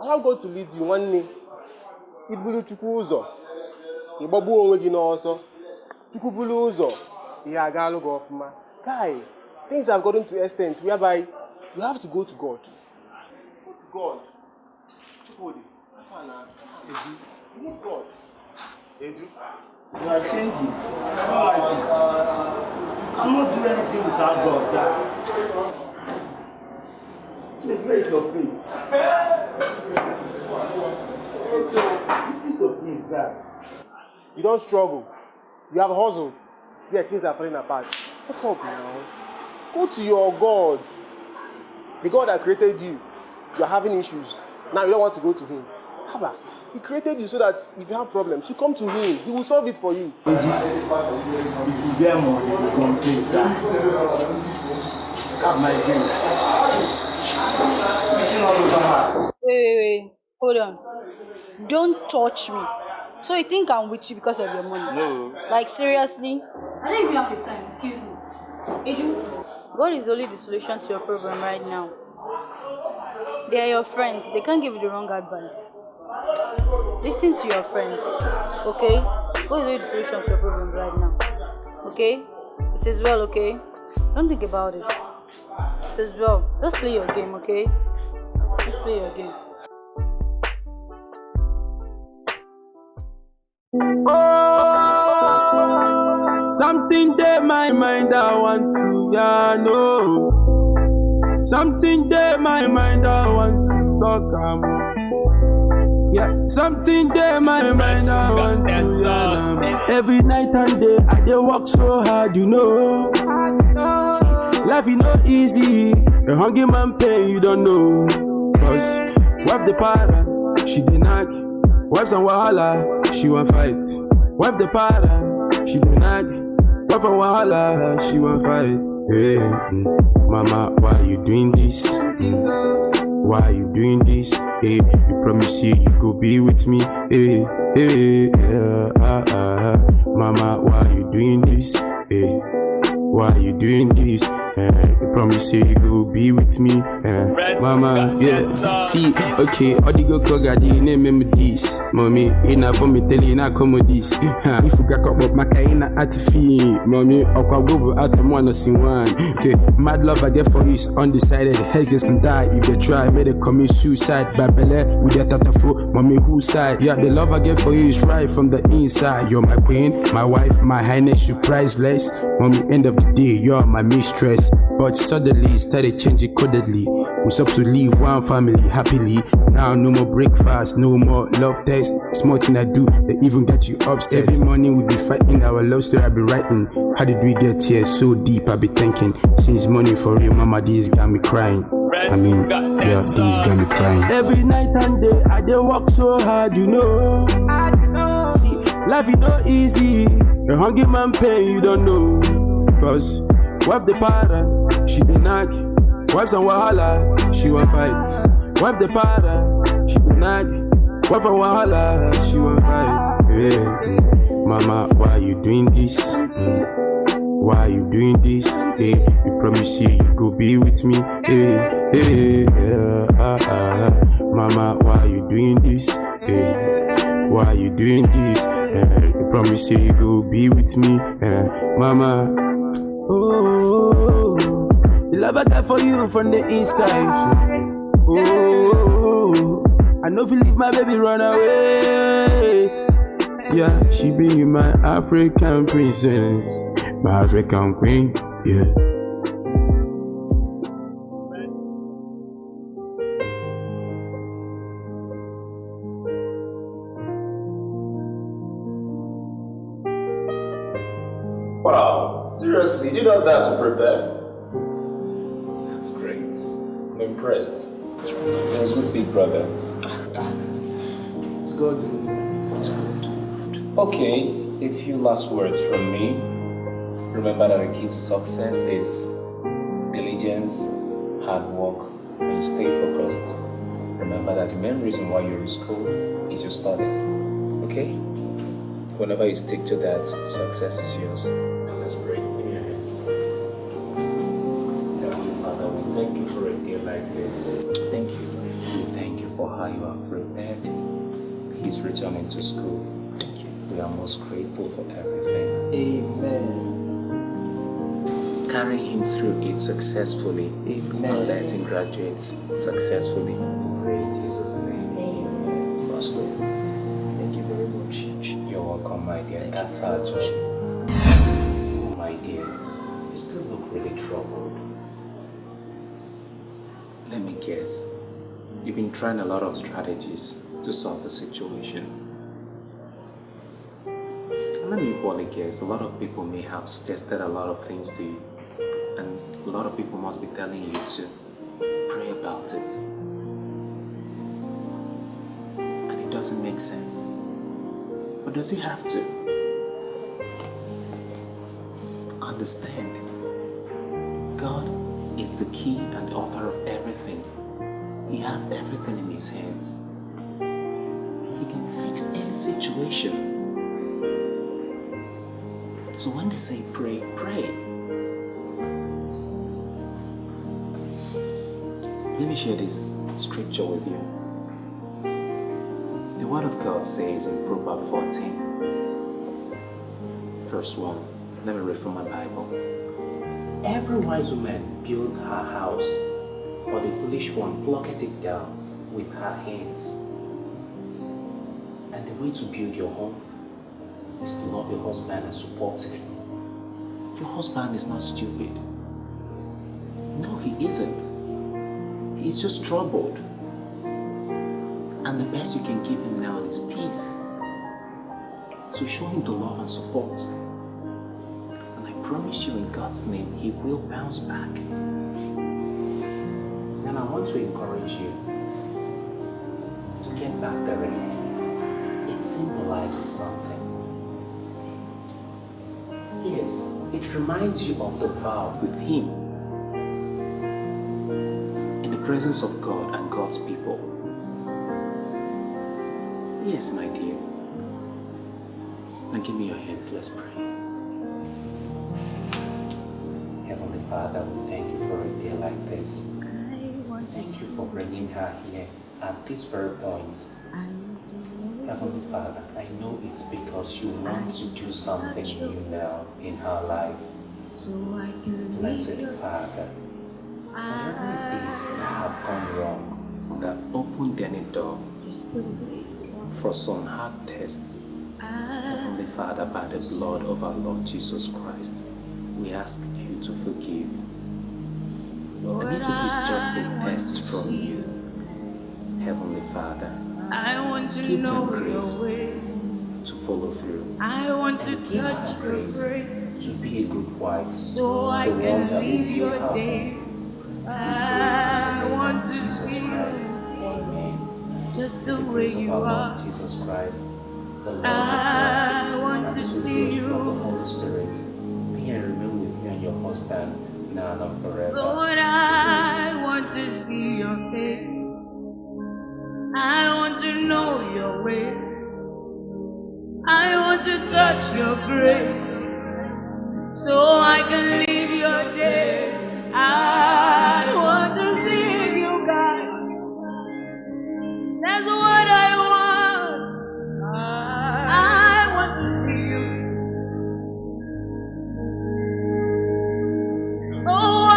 Allow God to lead you. One day, it will Chukwuzo. You babu onwe gi also. Chukubulu uzo. Ya galo go ofuma. Guy, things have gotten to an extent whereby you have to go to God. God. Chukudi. Afana. Edu. You need God. Edu. You are changing. I don't like it. I'm not doing anything without God. Guy. Please raise your faith. Raise your faith, guy. You don't struggle. You have hustled. Yeah, things are falling apart. What's up now? Go to your God. The God that created you. You are having issues. Now you don't want to go to Him. Haba, He created you so that if you have problems, you come to Him. He will solve it for you. If you get money, you complain. Have my dream. Wait. Hold on. Don't touch me. So you think I'm with you because of your money? No. Like seriously? I don't even have your time, excuse me. Edu. God is only the solution to your problem right now. They are your friends. They can't give you the wrong advice. Listen to your friends, okay? God is only the solution to your problem right now, okay? It is well, okay? Don't think about it. It is well. Just play your game, okay? Just play your game. Oh, something in my mind I want to know. Something in my mind I want to talk about. Yeah, something in my mind I want to know. Every night and day I dey work so hard, you know. See, life is not easy. A hungry man pain you don't know. Cause wife the para, she dey nag. Wife and wahala, she want fight. Wife the para, she dey nag. Wife and wahala, she want fight. Hey, mama, why you doing this? Why you doing this? Hey, you promise you go be with me. Hey, mama, why you doing this? Hey, why you doing this? You promise you go be with me. Mama, yeah. See, okay, all the go kogadi name me this. Mommy, ina for me telling na comedies. If you got up my kaina at fee, mommy, I'll go out the one in one. Okay, mad love I get for you is undecided. Hell can die if they try, may they commit suicide. Babele with their tatafo, mommy whose side? Yeah, the love I get for you is right from the inside. You're my queen, my wife, my highness, you priceless. Mommy, end of the day, you're my mistress. But suddenly started changing codedly. We supposed to live one family happily. Now no more breakfast, no more love text. Small thing I do, they even get you upset. Every morning we be fighting, our love story I be writing. How did we get here so deep? I be thinking. Since morning for real, mama, this got me crying. I mean, yeah, this got me crying. Every night and day, I dey work so hard, you know. See, life is not easy. A hungry man pain, you don't know. Cause wife the para, she dey nag. Wife and wahala, she want fight. Wife the para, she dey nag. Wife and wahala, she want fight. Yeah. Mama, why you doing this? Why you doing this? Hey, you promise you go be with me. Hey, Mama, why you doing this? Hey, why you doing this? You promise you go be with me. Mama, oh, the love I got for you from the inside. Oh, I know if you leave my baby run away. Yeah, she be my African princess, my African queen, yeah. Wow, seriously, you did all that to prepare? That's great. I'm impressed. You're a good big brother. It's good. It's good. Okay, a few last words from me. Remember that the key to success is diligence, hard work, and you stay focused. Remember that the main reason why you're in school is your studies. Okay? Whenever you stick to that, success is yours. Now let's pray. In your hands. Heavenly Father, we thank you for a day like this. Thank you. We thank you for how you have prepared. He's returning to school. We are most grateful for everything. Amen. Carry him through it successfully. Amen. And let him graduate successfully. Pray in Jesus' name. Amen. Pastor. Thank you very much. You're welcome, my dear. That's our job. Oh, my dear, you still look really troubled. Let me guess. You've been trying a lot of strategies to solve the situation. Let me equally guess, a lot of people may have suggested a lot of things to you, and a lot of people must be telling you to pray about it. And it doesn't make sense. But does it have to? Understand, God is the key and author of everything. He has everything in his hands. He can fix any situation. So when they say pray, pray. Let me share this scripture with you. The word of God says in Proverbs 14, verse 1. Let me read from my Bible. Every wise woman builds her house, but the foolish one plucketh it down with her hands. And the way to build your home is to love your husband and support him. Your husband is not stupid. No, he isn't. He's just troubled. And the best you can give him now is peace. So show him the love and support. And I promise you in God's name, he will bounce back. And I want to encourage you to get back the ring. It symbolizes something. Yes, it reminds you of the vow with him in the presence of God and God's people. Yes, my dear. Now give me your hands, let's pray. Heavenly Father, we thank you for a day like this. Thank you for bringing her here at this very point. Heavenly Father, I know it's because you want to do something new now in her life. Blessed Father, whatever it is that have gone wrong, that opened any door for some hard tests, Heavenly Father, by the blood of our Lord Jesus Christ, we ask you to forgive. And if it is just a test from you, Heavenly Father, give them grace to follow through. And give her grace to be a good wife, the one that will be her home. We pray in the name of Jesus Christ. Amen. Just the grace of our Lord Jesus Christ, the love of God, and the sweet fellowship of the Holy Spirit be and remain with you and your husband now and forever. Lord, I want to see your face. I want to know your ways. I want to touch your grace so I can live your days. I want to see you, God. That's what I want. I want to see you. Oh, I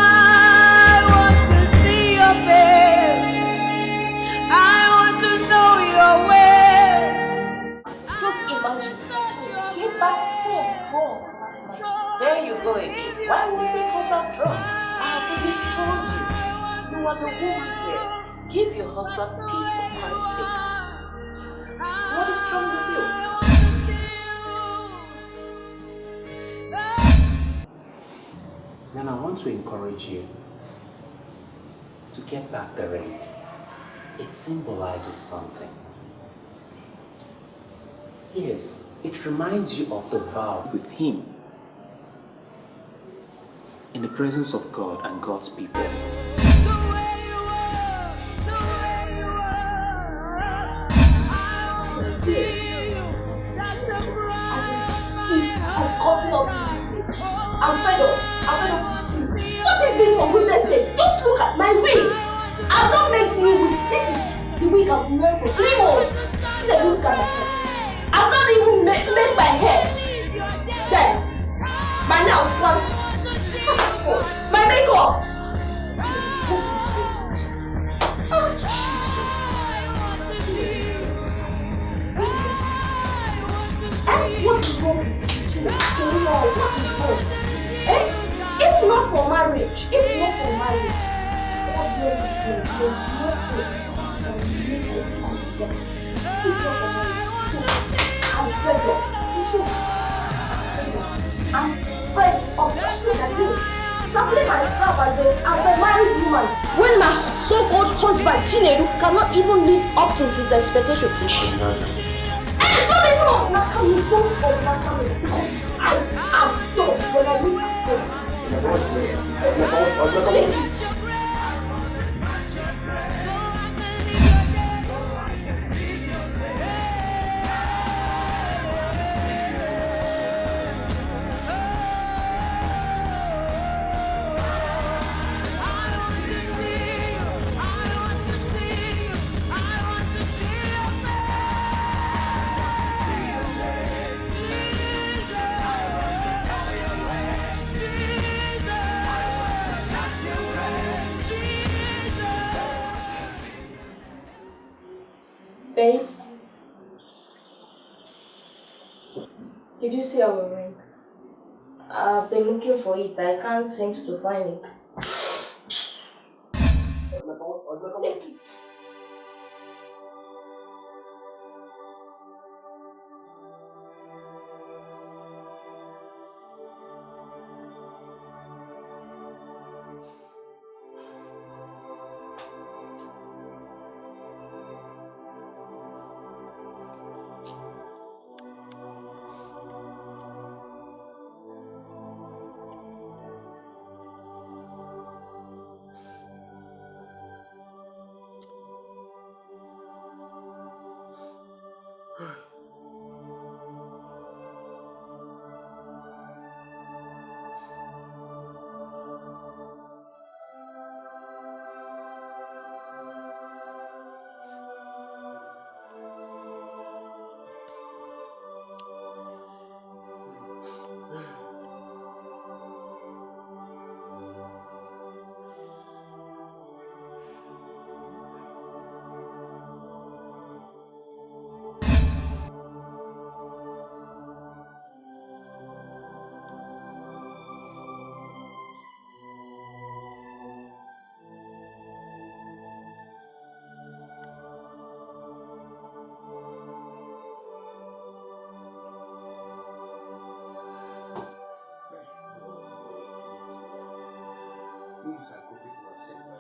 want to see your face. I want to know your way. Just imagine, he came back home drunk last night. There you go again. Why would he come back drunk? I have always told you, you are the woman here. Give your husband peace for Christ's sake. What is wrong with you? Then I want to encourage you to get back the ring. It symbolizes something. Yes, it reminds you of the vow with him in the presence of God and God's people. I've gotten up to this place. I'm fed up. I'm fed up with you. What is it, for goodness sake? Just look at my wig. I've not made new wig. This is the wig I've been wearing for 3 months. Chinedu, look at my hair. I've not even made my hair. Then, my nails, my makeup. What is it? Oh, Jesus. What is wrong with you? What is wrong? If not for marriage, God there's no place come together. If not for marriage, so I'm fed up. I'm fed up. Just look at me. Sampling myself as a married woman when my so-called husband Chinedu cannot even live up to his expectation. Don't even Odinaka me, don't Odinaka me, because I am done when I leave home. Take it. Babe, did you see our ring? I've been looking for it. I can't seem to find it. Take it. this I go people and said my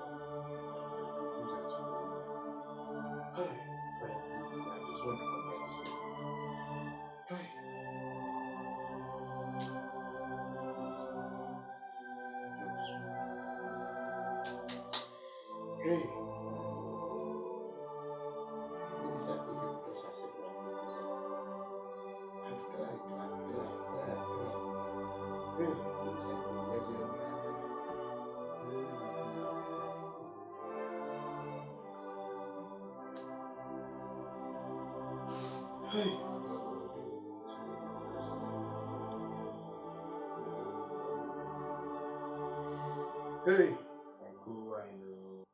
proposal to them. Hey, friend, please, I just want to compare this one. Hey. Hey. This I told you because I said my proposal. I've tried. Hey, this I told you. Hey. Hey. Uncle, I know.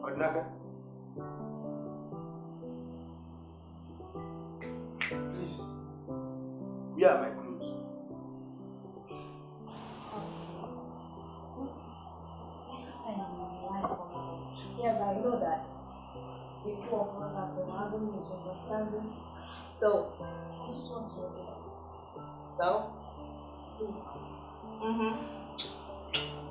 Odinaka, please, where are my clothes? Yes, I know that the two of us have been having misunderstanding. So, I just want to work it out. So?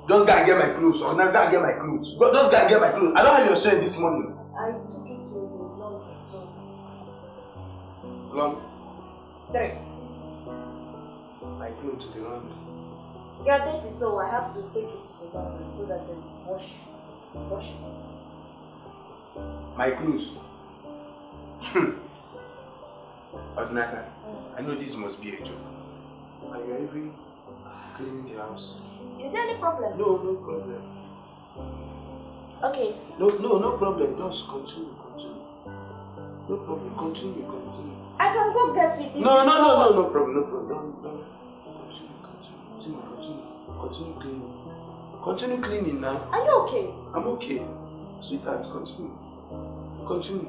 Just go and get my clothes. Or not go and get my clothes. Go, just go and get my clothes. I don't have your strength this morning. I took it to the laundry, so. Laundry? 3. My clothes to the laundry. Yeah, dirty, so I have to take it to the laundry so that they wash it. My clothes. Odinaka, I know this must be a joke. And you're even cleaning the house. Is there any problem? No problem. Okay. No problem. Just continue. No problem. Continue. I can go get it. No problem. Don't. Continue cleaning. Continue cleaning now. Are you okay? I'm okay. Sweetheart, continue. Continue.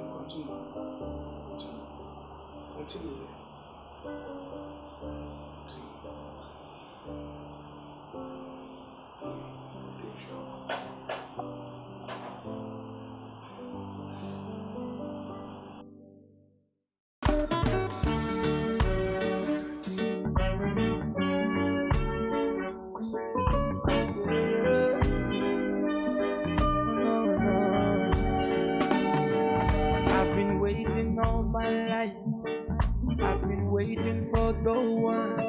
I've been waiting all my life. I've been waiting for the one.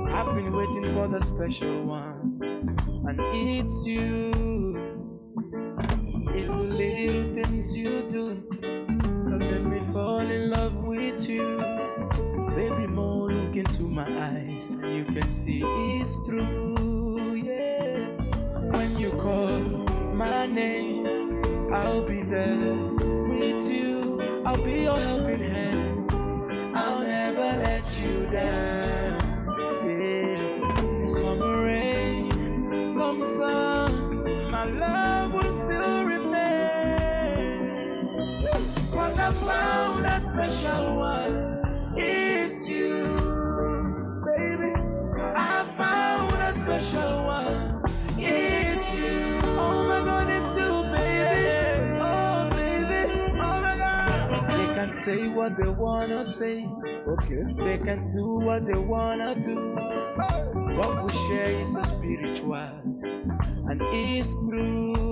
I've been waiting for the special one. And it's you. It's the little things you do that make me fall in love with you. Baby, more look into my eyes and you can see it's true, yeah. When you call my name, I'll be there with you. I'll be your helping hand. I'll never let you down, yeah. Come rain, come sun, my love will still remain. 'Cause I found a special one. It's you, baby. I found a special one. It's you. Oh my God, it's you, baby. Oh baby, oh my God. They can say what they wanna say. Okay. They can do what they wanna do. What we share is a spiritual, and it's true.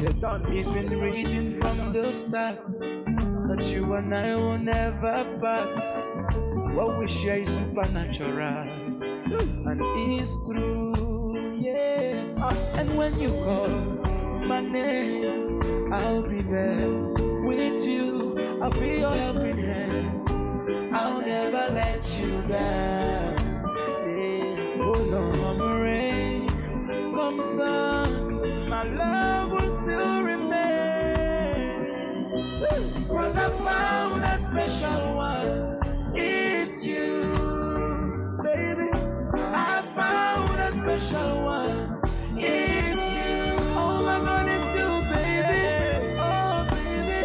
It's been written from the start that you and I will never part. What we share is supernatural, and it's true, yeah. And when you call my name, I'll be there with you. I'll be your helping hand. I'll never let you down, yeah. Oh no, come rain, come sun, my love will still remain. 'Cause I found a special one. It's you, baby. special one. It's you. Oh my God, it's you, baby. Oh, baby.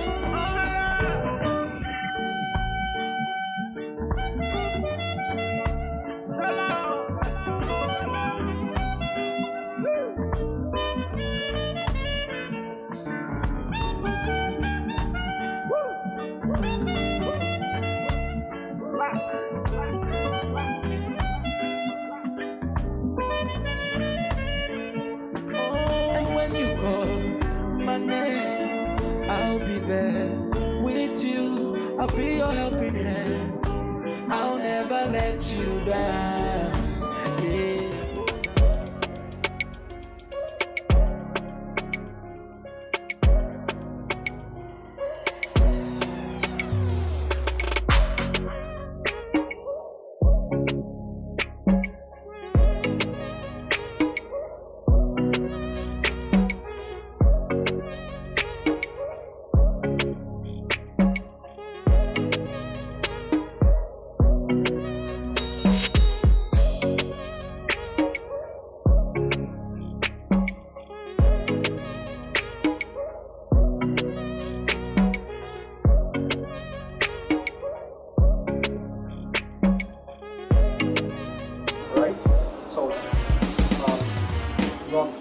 And when you call my name, I'll be there with you. I'll be your helping hand. I'll never let you down. Yeah.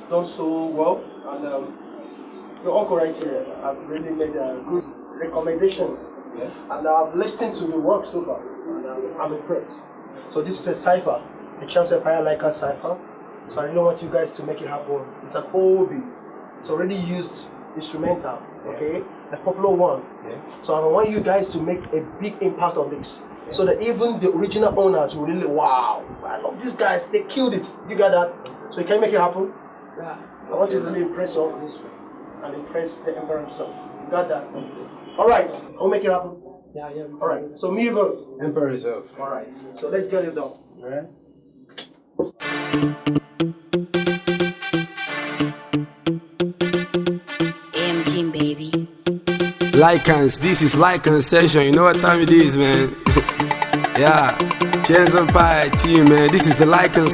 Done so well, and your uncle right here have really made a good recommendation, and I've listened to the work so far, and I'm impressed. So this is a cipher, the Chyams Empire Laika cipher. So I really want you guys to make it happen. It's a cool beat. It's already used instrumental, okay, a popular one. So I want you guys to make a big impact on this, so that even the original owners will really, wow, I love these guys. They killed it. You got that? So you can make it happen. Yeah. I want you to really impress your uncle and impress the emperor himself. You got that? Alright, I'll make it happen. Yeah. Alright, so Miva. Emperor himself. Alright, so let's get it done. Alright. AMG, baby. Lycans, this is Lycan session. You know what time it is, man? Yeah. Chyams Empire team, man. This is the Lycan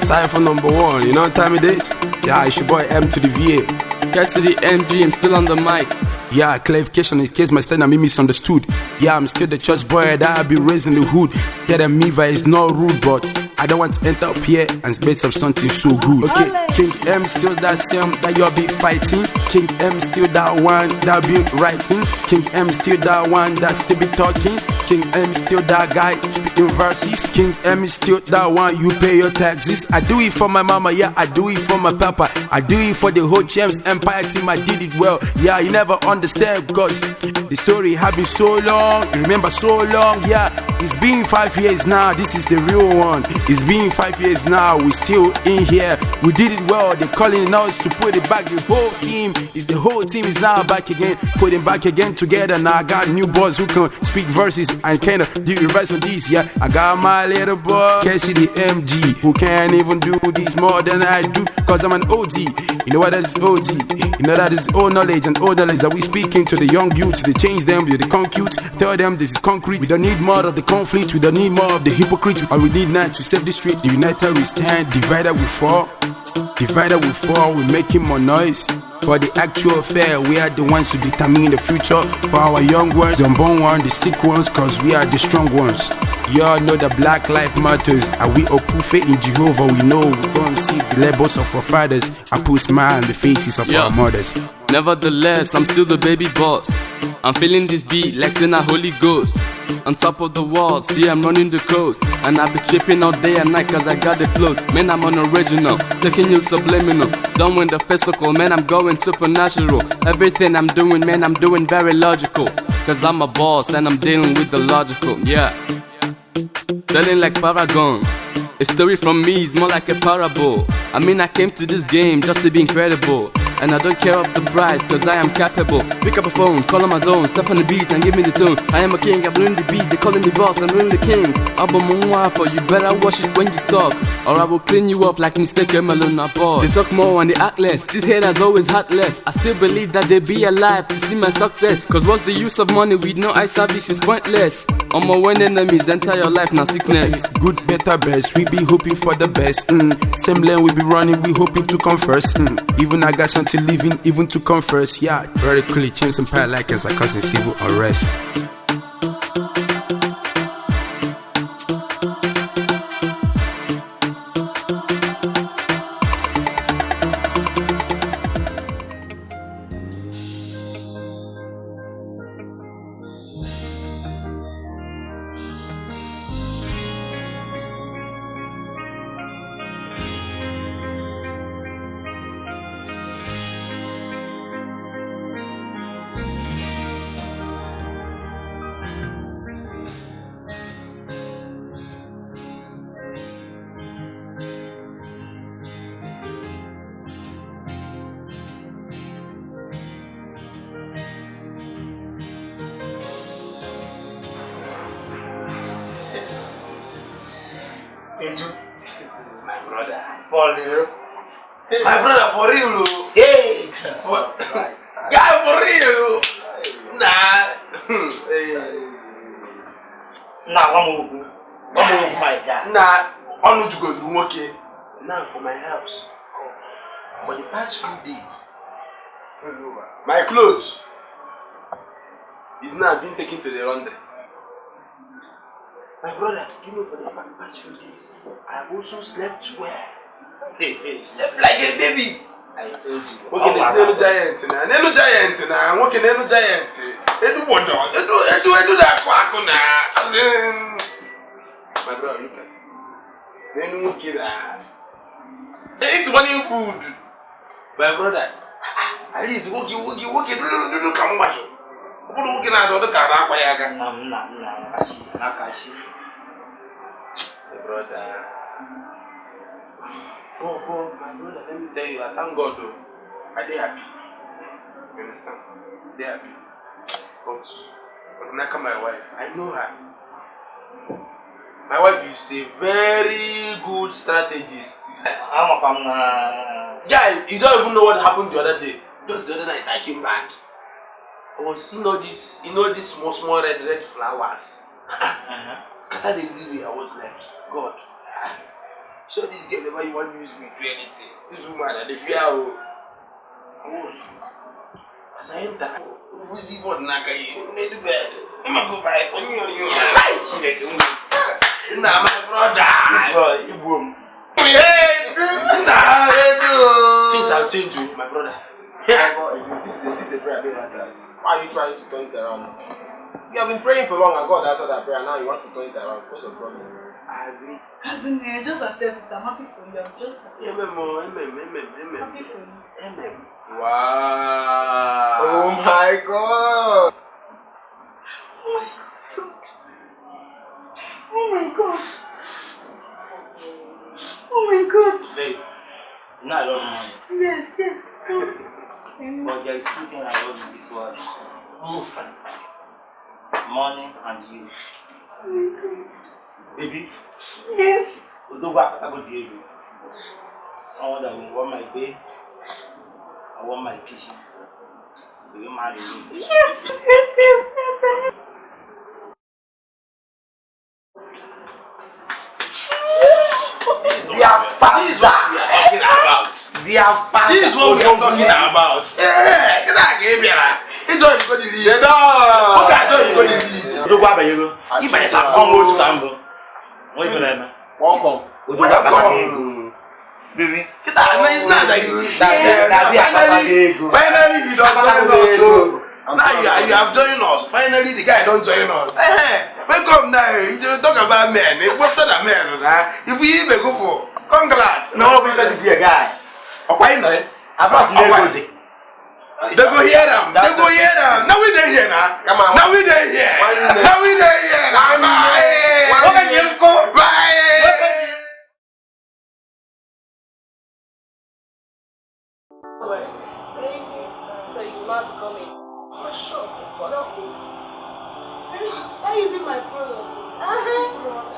cipher number 1. You know what time it is? Yeah, it's your boy M to the VA. Cassidy MG, I'm still on the mic. Yeah, clarification in case my stand me misunderstood. Yeah, I'm still the church boy that I be raising the hood. Yeah, the Miva is not rude, but I don't want to enter up here and make up something so good. Okay, King M still that same that you'll be fighting. King M still that one that be writing. King M still that one that still be talking. King M still that guy speaking verses. King M is still that one you pay your taxes. I do it for my mama, yeah, I do it for my papa. I do it for the whole Chyams Empire team, I did it well. Yeah, you never understand because the story have been so long. You remember so long, yeah. It's been 5 years now. This is the real one. It's been 5 years now. We still in here. We did it well. They're calling us to put it back. The whole team is now back again. Putting back again together. Now I got new boys who can speak verses and kind of do the rest of these. Yeah, I got my little boy Cassidy MG who can't even do this more than I do. Cause I'm an OG. You know what that is OG? You know that is old knowledge and old knowledge that we speaking to the young youth. They change them, they concute. Tell them this is concrete. We don't need more of the conflict. We don't need more of the hypocrites. All we need now to save the street. The united we stand, divided we fall. Divided we fall, we making more noise. For the actual affair, we are the ones who determine the future. For our young ones, the unborn ones, the sick ones, cause we are the strong ones. Y'all know that Black Life Matters. And we all put faith in Jehovah. We know we're gonna see the labels of our fathers and put smile on the faces of our mothers. Nevertheless, I'm still the baby boss. I'm feeling this beat like in a Holy Ghost. On top of the walls, see I'm running the coast. And I be tripping all day and night cause I got the flows. Man, I'm unoriginal, taking you subliminal. Done with the physical, man, I'm going supernatural. Everything I'm doing, man, I'm doing very logical. Cause I'm a boss and I'm dealing with the logical, yeah. Telling like Paragon. A story from me is more like a parable. I mean, I came to this game just to be incredible. And I don't care of the price, cause I am capable. Pick up a phone, call on my zone, step on the beat and give me the tune. I am a king, I'm doing the beat, they calling me boss, I'm doing the king. Album for you better watch it when you talk, or I will clean you up like mistake Melona boy. They talk more and they act less, these haters always heartless. I still believe that they be alive to see my success. Cause what's the use of money with no eye service is pointless. When enemies enter your life, na sickness. Good, better, best. We be hoping for the best. Same lane we be running, we hoping to come first. Even I got something living, even to come first. Yeah, very coolly. Chyams and Pie like us, I causing civil unrest. My brother, for real. My brother, for real. Hey, Jesus Christ. Guy, for real. Nah. Nah, one more, my guy. Nah, I'm not going to do okay. Now for my house. For the past few days, my clothes is now being taken to the laundry. My brother, you know, for the past few days, I have also slept well. Slept like a baby. I told you. Okay, there's no giant now. No giant now. What can no giant? Edu what? Edu that quack now. My brother, look at. Then look at that. It's morning food. My brother, at least walkie, do come watch. Who looking at the car? Brother. Oh, my brother, let me tell you, I thank God though. I dey happy. You understand? They happy. But Odinaka, my wife, I know her. My wife is a very good strategist. Guy, you don't even know what happened the other day. Just the other night I came back. I was seeing all this, these small red flowers. Scattered everywhere. I was like, God, show this girl never you want to use me to do anything. This woman and the fear. As I enter, we see what Odinaka you need to bed. I'm gonna go buy it on you. Nah, my brother. You boom. Hey, things have changed, you, my brother. This is a prayer being answered. Why are you trying to turn it around? You have been praying for long and God answered that prayer. Now you want to turn it around. What's your problem? I agree. As in, just accept it. I'm happy for you. I'm just happy. Happy for you. Wow. Oh my God. Oh my God. Oh my God. Babe, you know I love money. Yes. But there is two things I love in this world. Money and you. Oh my God. Baby. Yes. Someone that will want my bed. I want my kitchen. Will you marry me? Yes. This is what we are talking about. This is what we are talking about. Yeah, get that game here. It's all you got to leave. Okay, I don't got to leave. You go back here. You better start on road to Tambo. What you doing? Welcome. Baby. It's not that you. Finally, you don't join us. So now you have joined us. Finally, the guy don't join us. Wake up now. You talk about men. What the men? If we even go for congrats. No, we got to be a guy. Why not? I've got to They go hear them. Now we dey here now. Come on. Now we dey here. Bye. Thank you. So you not coming? For sure. Start using my product.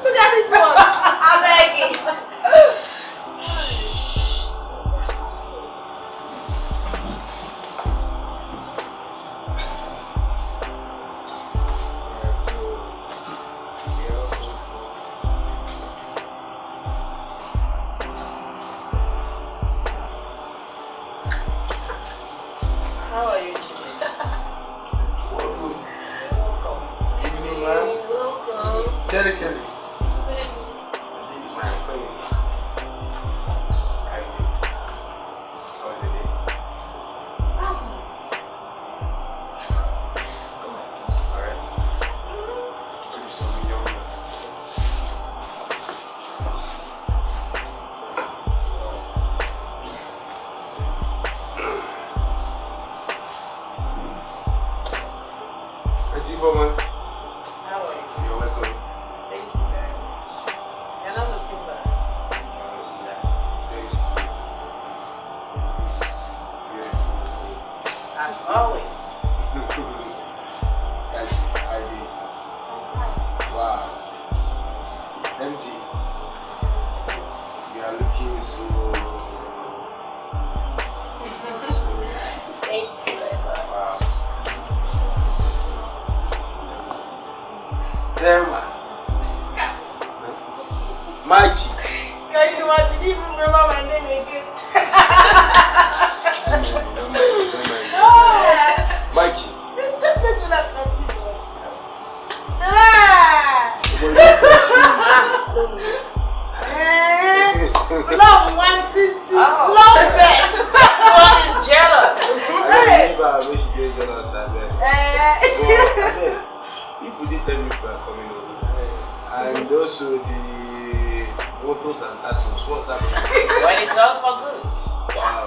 Look at this one. I'm begging. Damn, Mikey. Can you imagine? You even remember my name again. Mikey. Just let me like nothing. Love wanting to love it. One is jealous. Miva, when she get jealous, I bet. People did tell me people are coming over. And also the photos and tattoos. What's happening? When it's all for good. Wow.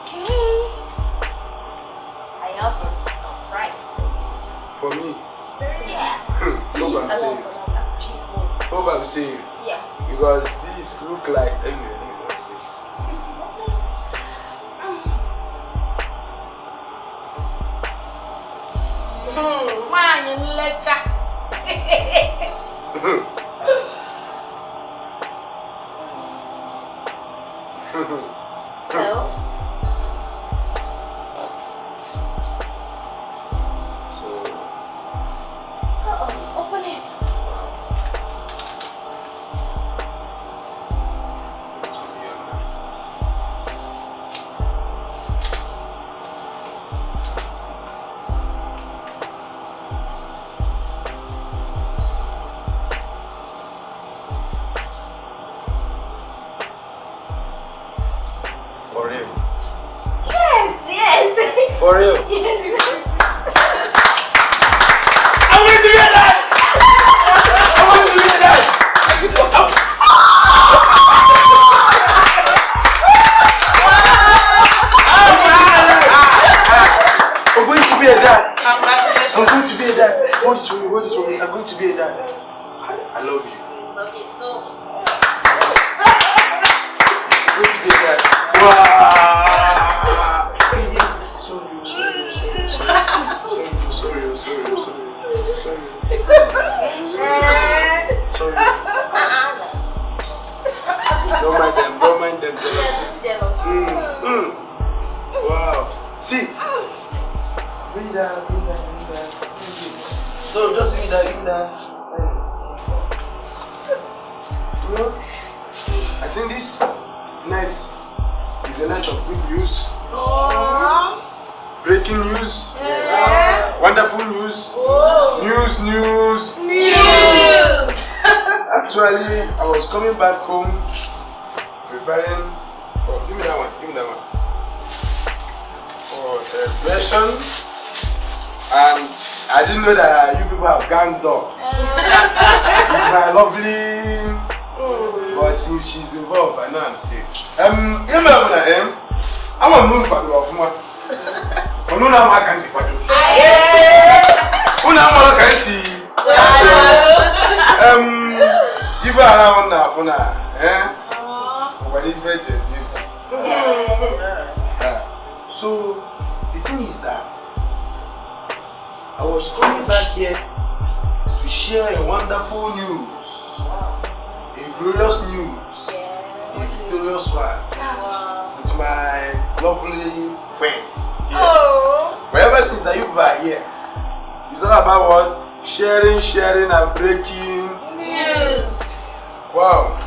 Okay. I have a surprise For me? Yeah. Hope I'm safe. Hope I'm safe. Yeah. Because these look like anyway, I'm safe. Man, you lecture. Open it. For real. Yes. For real. I'm going to be a dad. I'm going to be a dad. What's up? I'm going to be a dad. Congratulations. I'm going to be a dad. Hold it for me. I'm going to be a dad. I love you. Okay, no. I'm going to be a dad. Wow. Sorry. Don't mind them jealousy. Wow. See. Bring that. So just give that. You know, I think this night is a night of good news. Breaking news. Yes. Wonderful news. News. Actually, I was coming back home, preparing for, give me that one, for celebration, and I didn't know that you people have ganged up with my lovely, but since she's involved, I know I'm safe. I'm a move for the Wafuma. I'm not can see what you. Give her around now for now, What is better? So the thing is that I was coming back here to share a wonderful news, a glorious news, a victorious one with my lovely queen. But ever since that you were here, it's all about what? Sharing and breaking news. Wow.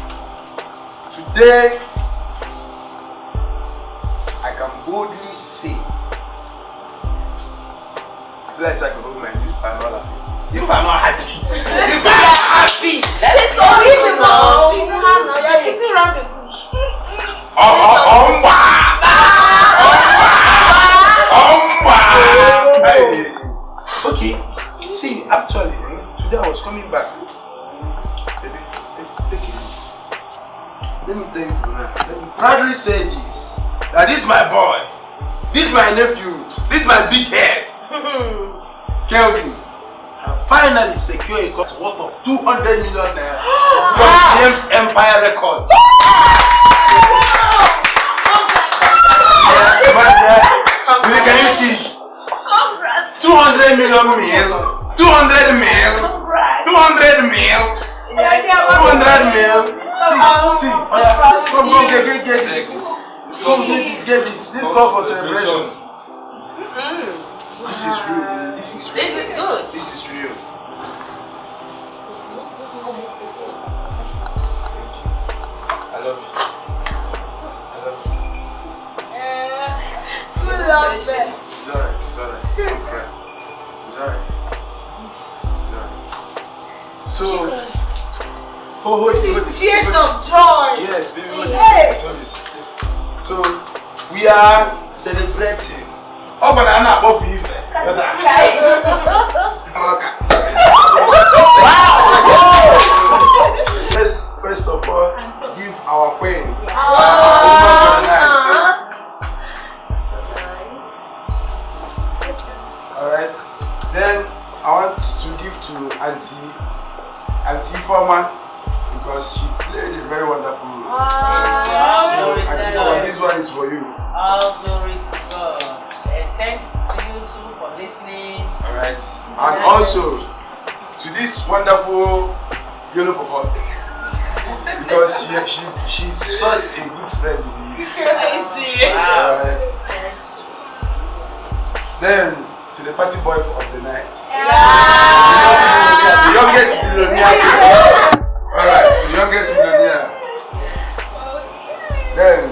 Today, I can boldly say, I feel like I can hold my news by not laughing. You are not happy. You are not happy. Let's go. You're eating around the bush. Okay, see, actually, today I was coming back. Baby, take it easy. Let me tell you, let me proudly say this. That this is my boy, this is my nephew, this is my big head, Kelvin. I finally secured a contract worth of 200 million naira from Chyams Empire Records. Can you see it? 200 million mil, 200 mil, 200 mil, 200 Come, get this. Come, get this. This call for celebration. This is real, man. This is real. This is good. This is real. I love you. Too long, It's alright. Don't cry. It's alright. So, this is tears of joy. Yes, baby. So, we are celebrating. Oh, but I'm not above you. Let's first of all give our queen. Alright. Then I want to give to Auntie Forma because she played a very wonderful role. So Auntie Forma, this one is for you. All glory to God. And thanks to you too for listening. Alright. And also to this wonderful yellow papa. Because she's such a good friend in you. Alright. Then to the party boy of the night. The youngest millionaire. Alright, to the youngest millionaire. Then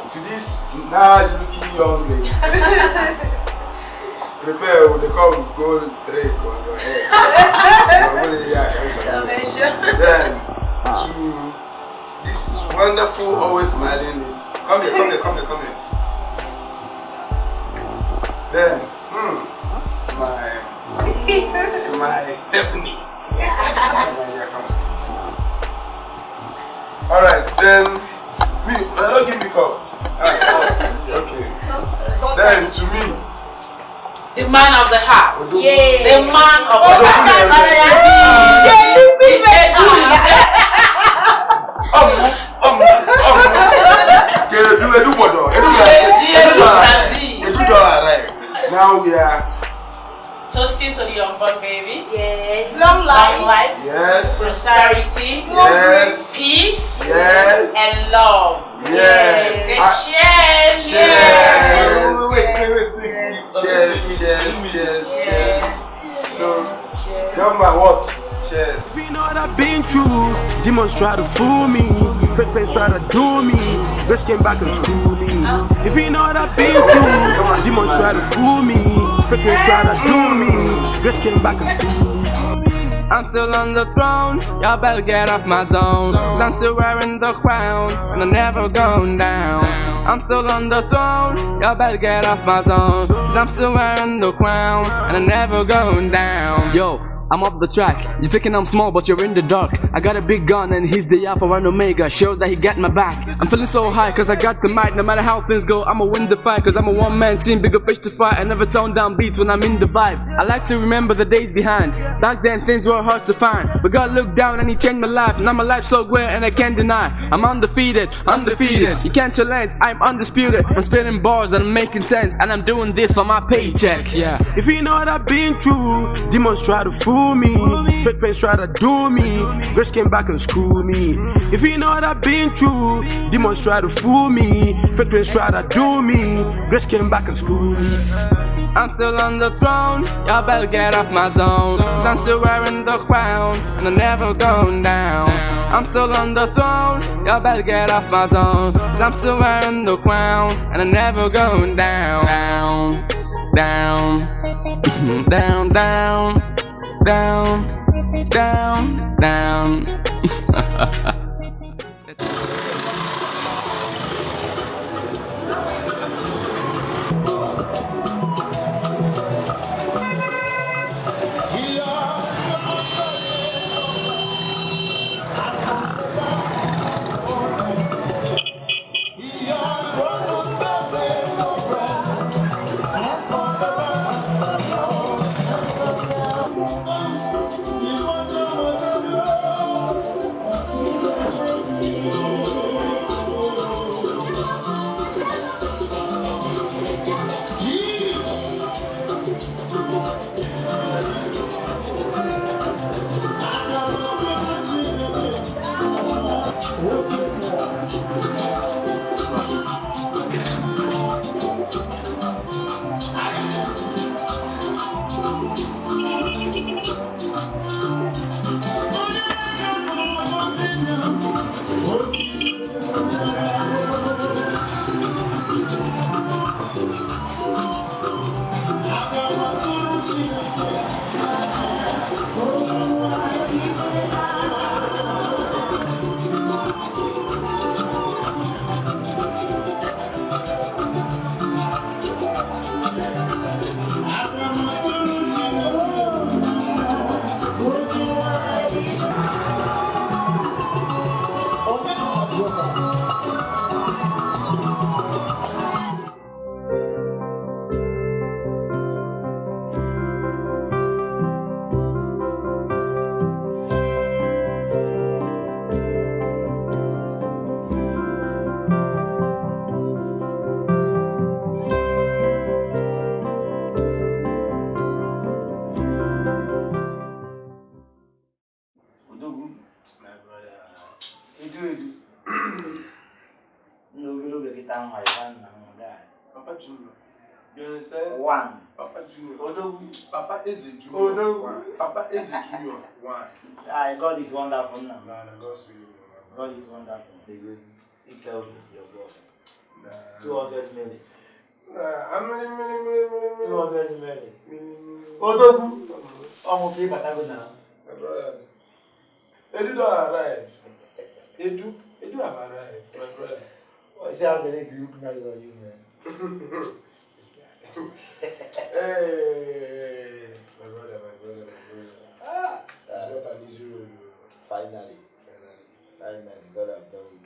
to this nice looking young lady. Prepare when they come gold drake on your head. Then to this wonderful, always smiling lady. Come here. Then to my Stephanie. Alright, then don't give me cup. Okay. Then to me, the man of the house. Yeah. The man of the house. Now we are toasting to the unborn baby. Yeah. Long life. Yes. Prosperity. Yes. Peace. Yes. And love. Yes. Cheers. Cheers. So, young man, what? Cheers. We know what I've been through. Demons try to fool me. Friends try to do me. Bitch came back and school me. If you know what I've been through, demons try to fool me. Friends try to do me. Bitch came back and school me. I'm still on the throne, y'all better get off my zone. Cause I'm still wearing the crown, and I'm never going down. I'm still on the throne, y'all better get off my zone. Cause I'm still wearing the crown, and I'm never going down. Yo, I'm off the track. You thinking I'm small, but you're in the dark. I got a big gun and he's the Alpha and Omega. Show that he got my back. I'm feeling so high cause I got the mic. No matter how things go, I'ma win the fight. Cause I'm a one-man team, bigger fish to fight. I never tone down beats when I'm in the vibe. I like to remember the days behind. Back then things were hard to find, but God looked down and he changed my life. Now my life's so great and I can't deny. I'm undefeated. You can't challenge, I'm undisputed. I'm spitting bars and I'm making sense. And I'm doing this for my paycheck, yeah. If you know what I've been through, demons try to fool me. Fake friends try to do me. Grace came back and school me. If you know what I've been through, demons try to fool me. Fake friends try to do me. Grace came back and school me. I'm still on the throne, y'all better get off my zone. Cause I'm still wearing the crown, and I'm never going down. I'm still on the throne, y'all better get off my zone. Cause I'm still wearing the crown, and I'm never going down. Down, down, down, down. Odogu. My brother. Edu. No, we look at it down my hand now, guy. Papa Junior. You understand? One. Papa Junior. Odogu. Papa is a junior. Odogu. Papa is a junior. One. God is wonderful now. No, God's will. God is wonderful. They will seek help with your God. Nah. 200 million. Nah, how many? 200 million. Odogu. I'm okay, but I go now. My brother. Edu don't arrive. Edu have arrived. My brother. I say how can they look nice on you, man? Hey, my brother. Ah, it's not an easy road. Finally, God have done it.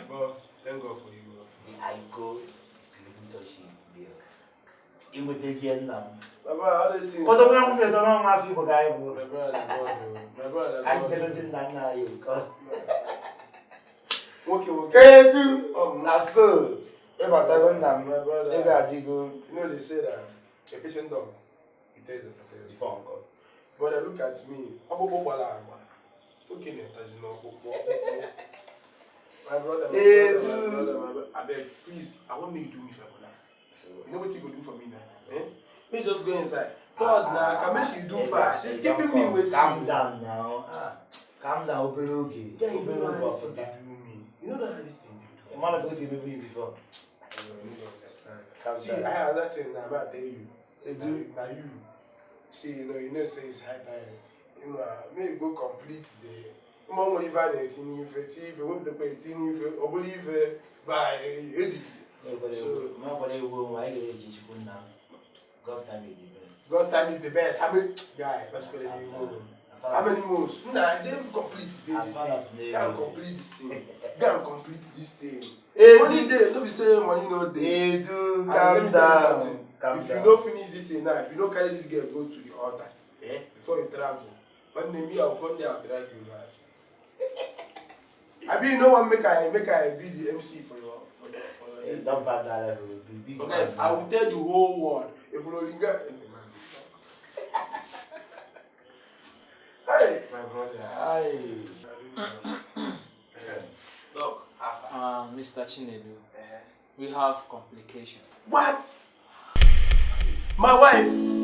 But thank God for you. The Aiko is living touching there. It will take you now. My brother, all these things. But the man who don't have people guy. My brother, my brother. I tell you that now you. Okay. That's so. If I tell them that, my brother. they got to go. You know they say that a patient dog, it takes a patient phone call. Brother, look at me. Okay, my brother, I beg, please, I want me to do me for now. You know what you go do for me now? Eh? Me just go inside. God, now, can make she do fast. She's keeping me waiting. Calm down now. Calm down, open okay. Yeah, you know how this thing they do me. You know how this thing they do. The man go see me before. I don't understand. See, I have that thing now, I'm about to tell you. Now you. See, you know, say it's high time. You know, maybe go complete the. You might want to buy 18 if you want to pay 18 if or believe by edit. Nobody will why you put now. God's time is the best. God's time is the best. How many guy? Let's call it how many moves? Nah, I didn't complete this thing. Can't complete this thing. Can't complete this thing. Money day, don't be saying money no day. Calm down. If you don't finish this thing now, if you don't carry this girl, go to the altar. Before you travel. One day me, I will come there and drag you back. I mean, no one make I be the MC for your. It's not bad that I will be big. Okay, I will tell the whole world. If you don't linger, hey, my brother. Hi. Look, Mr. Chinedu, we have complication. What? My wife.